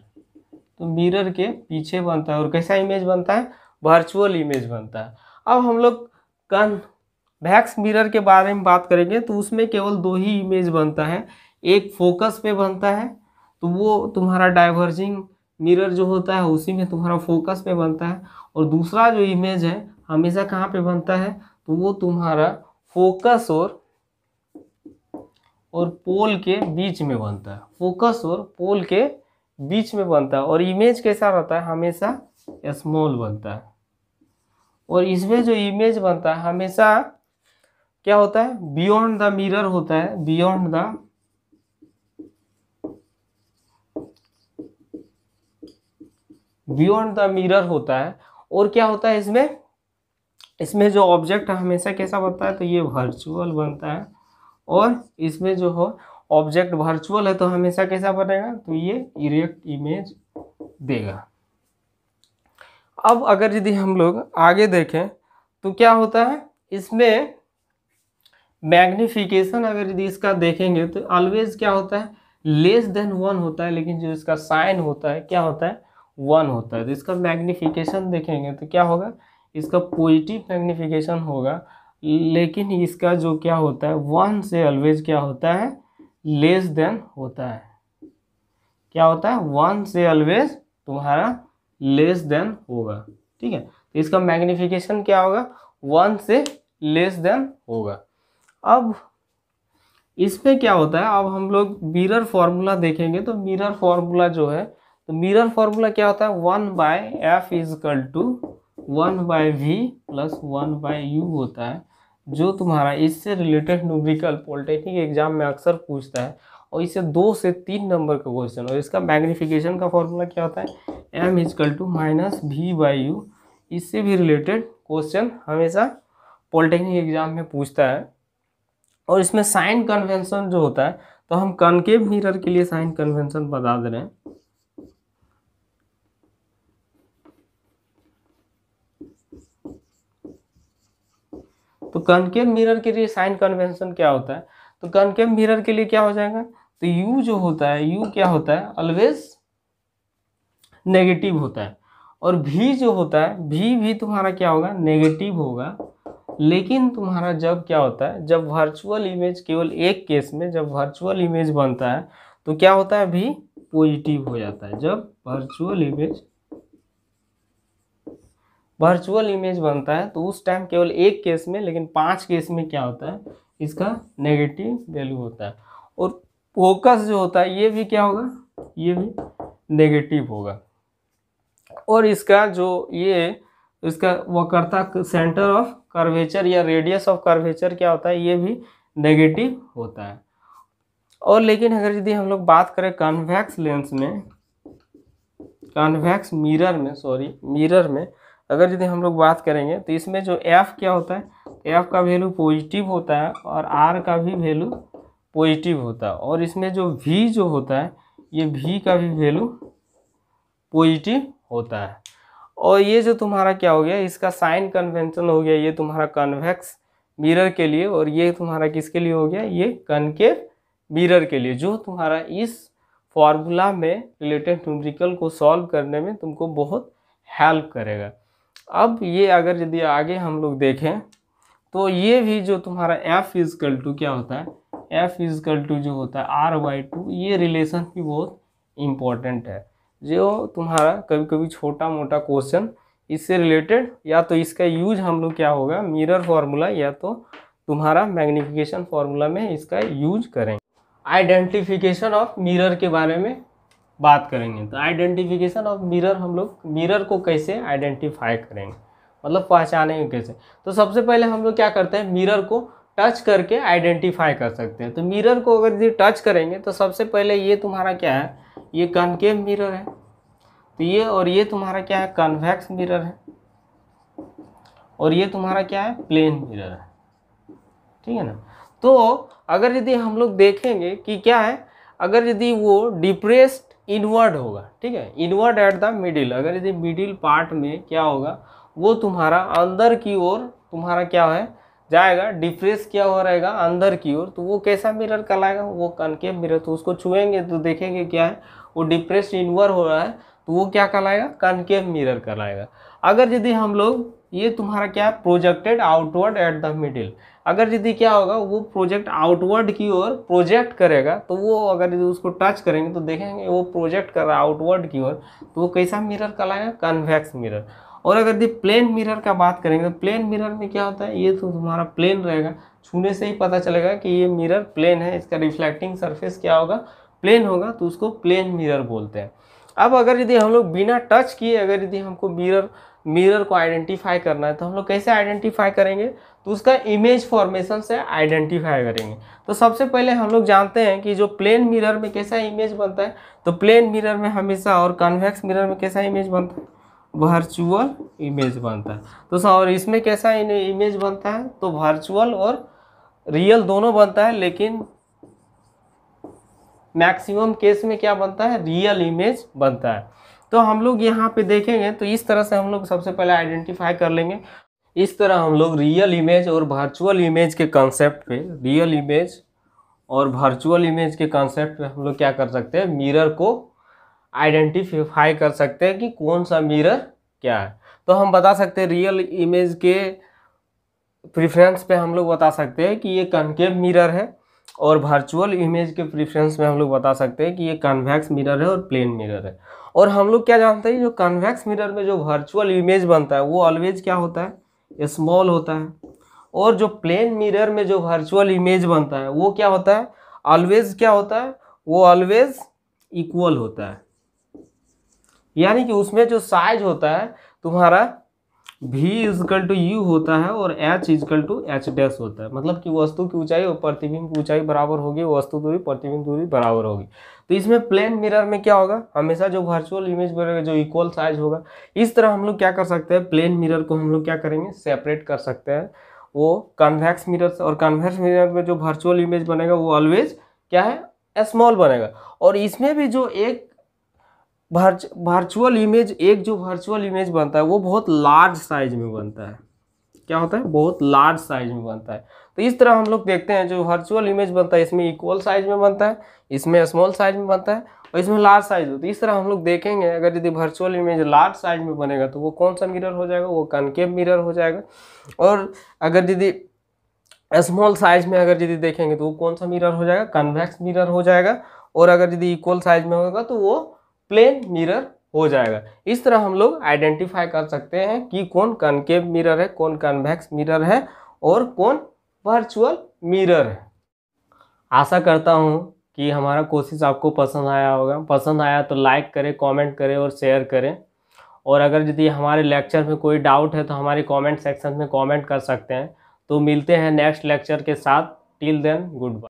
तो मिरर के पीछे बनता है। और कैसा इमेज बनता है, वर्चुअल इमेज बनता है। अब हम लोग कन्वेक्स मिरर के बारे में बात करेंगे तो उसमें केवल 2 ही इमेज बनता है। एक फोकस पे बनता है, तो वो तुम्हारा डाइवर्जिंग मिरर जो होता है उसी में तुम्हारा फोकस पे बनता है। और दूसरा जो इमेज है हमेशा कहाँ पे बनता है, तो वो तुम्हारा फोकस और पोल के बीच में बनता है, फोकस और पोल के बीच में बनता है। और इमेज कैसा रहता है, हमेशा स्मॉल बनता है। और इसमें जो इमेज बनता है हमेशा क्या होता है, बियॉन्ड द मिरर होता है, बियॉन्ड द मिरर होता है। और क्या होता है, इसमें जो ऑब्जेक्ट हमेशा कैसा बनता है, तो ये वर्चुअल बनता है। और इसमें जो हो ऑब्जेक्ट वर्चुअल है तो हमेशा कैसा बनेगा, तो ये इरेक्ट इमेज देगा। अब अगर यदि हम लोग आगे देखें तो क्या होता है, इसमें मैग्नीफिकेशन अगर यदि इसका देखेंगे तो ऑलवेज क्या होता है, लेस देन 1 होता है, लेकिन जो इसका साइन होता है क्या होता है, 1 होता है। तो इसका मैग्नीफिकेशन देखेंगे तो क्या होगा, इसका पॉजिटिव मैग्नीफिकेशन होगा, लेकिन इसका जो क्या होता है 1 से ऑलवेज क्या होता है, लेस देन होता है। क्या होता है, 1 से ऑलवेज तुम्हारा लेस देन होगा, ठीक है। तो इसका मैग्निफिकेशन क्या होगा, 1 से लेस देन होगा। अब इसमें क्या होता है, अब हम लोग मिरर फॉर्मूला देखेंगे। तो मिरर फॉर्मूला जो है, तो मिरर फॉर्मूला क्या होता है, 1/f is equal to 1/v plus 1/u होता है, जो तुम्हारा इससे रिलेटेड न्यूमेरिकल पॉलिटेक्निक एग्जाम में अक्सर पूछता है, और इससे 2 से 3 नंबर का क्वेश्चन। और इसका मैग्निफिकेशन का फॉर्मूला क्या होता है, m इजकल टू -v/u। इससे भी रिलेटेड क्वेश्चन हमेशा पॉलिटेक्निक एग्जाम में पूछता है। और इसमें साइन कन्वेंशन जो होता है, तो हम कॉनकेव मिरर के लिए साइन कन्वेंशन बता दे रहे हैं। तो कॉनकेव मिरर के लिए साइन कन्वेंशन क्या होता है, तो कॉनकेव मिरर के लिए क्या हो जाएगा, तो u जो होता है, u क्या होता है, ऑलवेज नेगेटिव होता है। और v जो होता है, v भी तुम्हारा क्या होगा, नेगेटिव होगा। लेकिन तुम्हारा जब क्या होता है, जब वर्चुअल इमेज, केवल एक केस में जब वर्चुअल इमेज बनता है तो क्या होता है, भी पॉजिटिव हो जाता है। जब वर्चुअल इमेज बनता है तो उस टाइम केवल एक केस में, लेकिन 5 केस में क्या होता है, इसका नेगेटिव वैल्यू होता है। और फोकस जो होता है, ये भी क्या होगा, ये भी नेगेटिव होगा। और इसका जो ये इसका वक्रता सेंटर ऑफ कर्वेचर या रेडियस ऑफ कर्वेचर क्या होता है, ये भी नेगेटिव होता है। और लेकिन अगर यदि हम लोग बात करें कॉन्वेक्स लेंस में, कॉन्वेक्स मिरर में अगर यदि हम लोग बात करेंगे, तो इसमें जो f क्या होता है, f का वैल्यू पॉजिटिव होता है और r का भी वैल्यू पॉजिटिव होता है। और इसमें जो v जो होता है, ये v का भी वैल्यू पॉजिटिव होता है। और ये जो तुम्हारा क्या हो गया, इसका साइन कन्वेंशन हो गया, ये तुम्हारा कॉन्वेक्स मिरर के लिए, और ये तुम्हारा किसके लिए हो गया, ये कॉनकेव मिरर के लिए, जो तुम्हारा इस फॉर्मूला में रिलेटेड न्यूमेरिकल को सॉल्व करने में तुमको बहुत हेल्प करेगा। अब ये अगर यदि आगे हम लोग देखें, तो ये भी जो तुम्हारा f इजकल टू क्या होता है, f इजकल टू जो होता है r/2, ये रिलेशन भी बहुत इम्पोर्टेंट है। जो तुम्हारा कभी कभी छोटा मोटा क्वेश्चन इससे रिलेटेड, या तो इसका यूज हम लोग क्या होगा, मिरर फार्मूला या तो तुम्हारा मैग्निफिकेशन फार्मूला में इसका यूज करेंगे। आइडेंटिफिकेशन ऑफ मिरर के बारे में बात करेंगे। तो आइडेंटिफिकेशन ऑफ मिरर, हम लोग मिरर को कैसे आइडेंटिफाई करेंगे, मतलब पहचानेंगे कैसे। तो सबसे पहले हम लोग क्या करते हैं, मिरर को टच करके आइडेंटिफाई कर सकते हैं। तो मिरर को अगर यदि टच करेंगे, तो सबसे पहले ये तुम्हारा क्या है, ये कॉनकेव मिरर है। तो ये, और ये तुम्हारा क्या है, कॉन्वेक्स मिरर है। और ये तुम्हारा क्या है, प्लेन मिरर है, ठीक है ना। तो अगर यदि हम लोग देखेंगे कि क्या है, अगर यदि वो डिप्रेस्ड इनवर्ड होगा, ठीक है, इनवर्ड एट द मिडिल, अगर यदि मिडिल पार्ट में क्या होगा, वो तुम्हारा अंदर की ओर तुम्हारा क्या है जाएगा, डिप्रेस क्या हो रहेगा अंदर की ओर, तो वो कैसा मिरर कहलाएगा, वो कॉनकेव मिरर। तो उसको छुएंगे तो देखेंगे क्या है, वो डिप्रेस्ड इनवर्ड हो रहा है, तो वो क्या कहलाएगा, कॉनकेव मिरर कहलाएगा। अगर यदि हम लोग, ये तुम्हारा क्या है, projected outward at the middle, अगर यदि क्या होगा, वो प्रोजेक्ट आउटवर्ड की ओर प्रोजेक्ट करेगा, तो वो अगर यदि उसको टच करेंगे तो देखेंगे वो प्रोजेक्ट कर रहा है आउटवर्ड की ओर, तो वो कैसा मिरर कहलाएगा, कन्वेक्स मिरर। और अगर यदि प्लेन मिरर का बात करेंगे, तो प्लेन मिरर में क्या होता है, ये तो तुम्हारा प्लेन रहेगा, छूने से ही पता चलेगा कि ये मिरर प्लेन है, इसका रिफ्लेक्टिंग सरफेस क्या होगा, प्लेन होगा, तो उसको प्लेन मिरर बोलते हैं। अब अगर यदि हम लोग बिना टच किए, अगर यदि हमको मिरर को आइडेंटिफाई करना है, तो हम लोग कैसे आइडेंटिफाई करेंगे, तो उसका इमेज फॉर्मेशन से आइडेंटिफाई करेंगे। तो सबसे पहले हम लोग जानते हैं कि जो प्लेन मिरर में कैसा इमेज बनता है, तो प्लेन मिरर में हमेशा, और कॉन्वेक्स मिरर में कैसा इमेज बनता है, वर्चुअल इमेज बनता है। तो और इसमें कैसा इमेज बनता है, तो वर्चुअल और रियल दोनों बनता है, लेकिन मैक्सिमम केस में क्या बनता है, रियल इमेज बनता है। तो हम लोग यहाँ पे देखेंगे, तो इस तरह से हम लोग सबसे पहले आइडेंटिफाई कर लेंगे। इस तरह हम लोग रियल इमेज और वर्चुअल इमेज के कॉन्सेप्ट पे, रियल इमेज और वर्चुअल इमेज के कॉन्सेप्ट पे हम लोग क्या कर सकते हैं, मिरर को आइडेंटिफाई कर सकते हैं कि कौन सा मिरर क्या है। तो हम बता सकते हैं रियल इमेज के प्रेफरेंस पे हम लोग बता सकते हैं कि ये कॉनकेव मिरर है, और वर्चुअल इमेज के प्रेफरेंस में हम लोग बता सकते हैं कि ये कन्वेक्स मिरर है और प्लेन मिरर है। और हम लोग क्या जानते हैं, जो कन्वेक्स मिरर में जो वर्चुअल इमेज बनता है वो ऑलवेज क्या होता है, स्मॉल होता है। और जो प्लेन मिरर में जो वर्चुअल इमेज बनता है वो क्या होता है, ऑलवेज क्या होता है, वो ऑलवेज इक्वल होता है। यानी कि उसमें जो साइज होता है तुम्हारा v इजकल टू यू होता है और h equal to h dash होता है। मतलब कि वस्तु की ऊंचाई और प्रतिबिंब की ऊंचाई बराबर होगी, वस्तु दूरी प्रतिबिंब दूरी बराबर होगी। तो इसमें प्लेन मिरर में क्या होगा, हमेशा जो वर्चुअल इमेज बनेगा जो इक्वल साइज होगा। इस तरह हम लोग क्या कर सकते हैं, प्लेन मिरर को हम लोग क्या करेंगे, सेपरेट कर सकते हैं वो कन्वेक्स मिरर से। और कन्वेक्स मिरर में जो वर्चुअल इमेज बनेगा वो ऑलवेज क्या है, स्मॉल बनेगा। और इसमें भी जो एक वर्चुअल इमेज, एक जो वर्चुअल इमेज बनता है वो बहुत लार्ज साइज में बनता है। क्या होता है, बहुत लार्ज साइज में बनता है। तो इस तरह हम लोग देखते हैं जो वर्चुअल इमेज बनता है इसमें इक्वल साइज में बनता है, इसमें स्मॉल साइज में बनता है और इसमें लार्ज साइज होता है। इस तरह हम लोग देखेंगे अगर यदि वर्चुअल इमेज लार्ज साइज में बनेगा तो वो कौन सा मिरर हो जाएगा, वो कनकेव मिरर हो जाएगा। और अगर यदि स्मॉल साइज में अगर यदि देखेंगे तो वो कौन सा मिरर हो जाएगा, कन्वेक्स मिरर हो जाएगा। और अगर यदि इक्वल साइज में होगा तो वो प्लेन मिरर हो जाएगा। इस तरह हम लोग आइडेंटिफाई कर सकते हैं कि कौन कनकेव मिरर है, कौन कन्वेक्स मिरर है और कौन वर्चुअल मिरर है। आशा करता हूँ कि हमारा कोशिश आपको पसंद आया होगा। पसंद आया तो लाइक करें, कमेंट करें और शेयर करें। और अगर यदि हमारे लेक्चर में कोई डाउट है तो हमारे कमेंट सेक्शन में कमेंट कर सकते हैं। तो मिलते हैं नेक्स्ट लेक्चर के साथ। Till then good bye.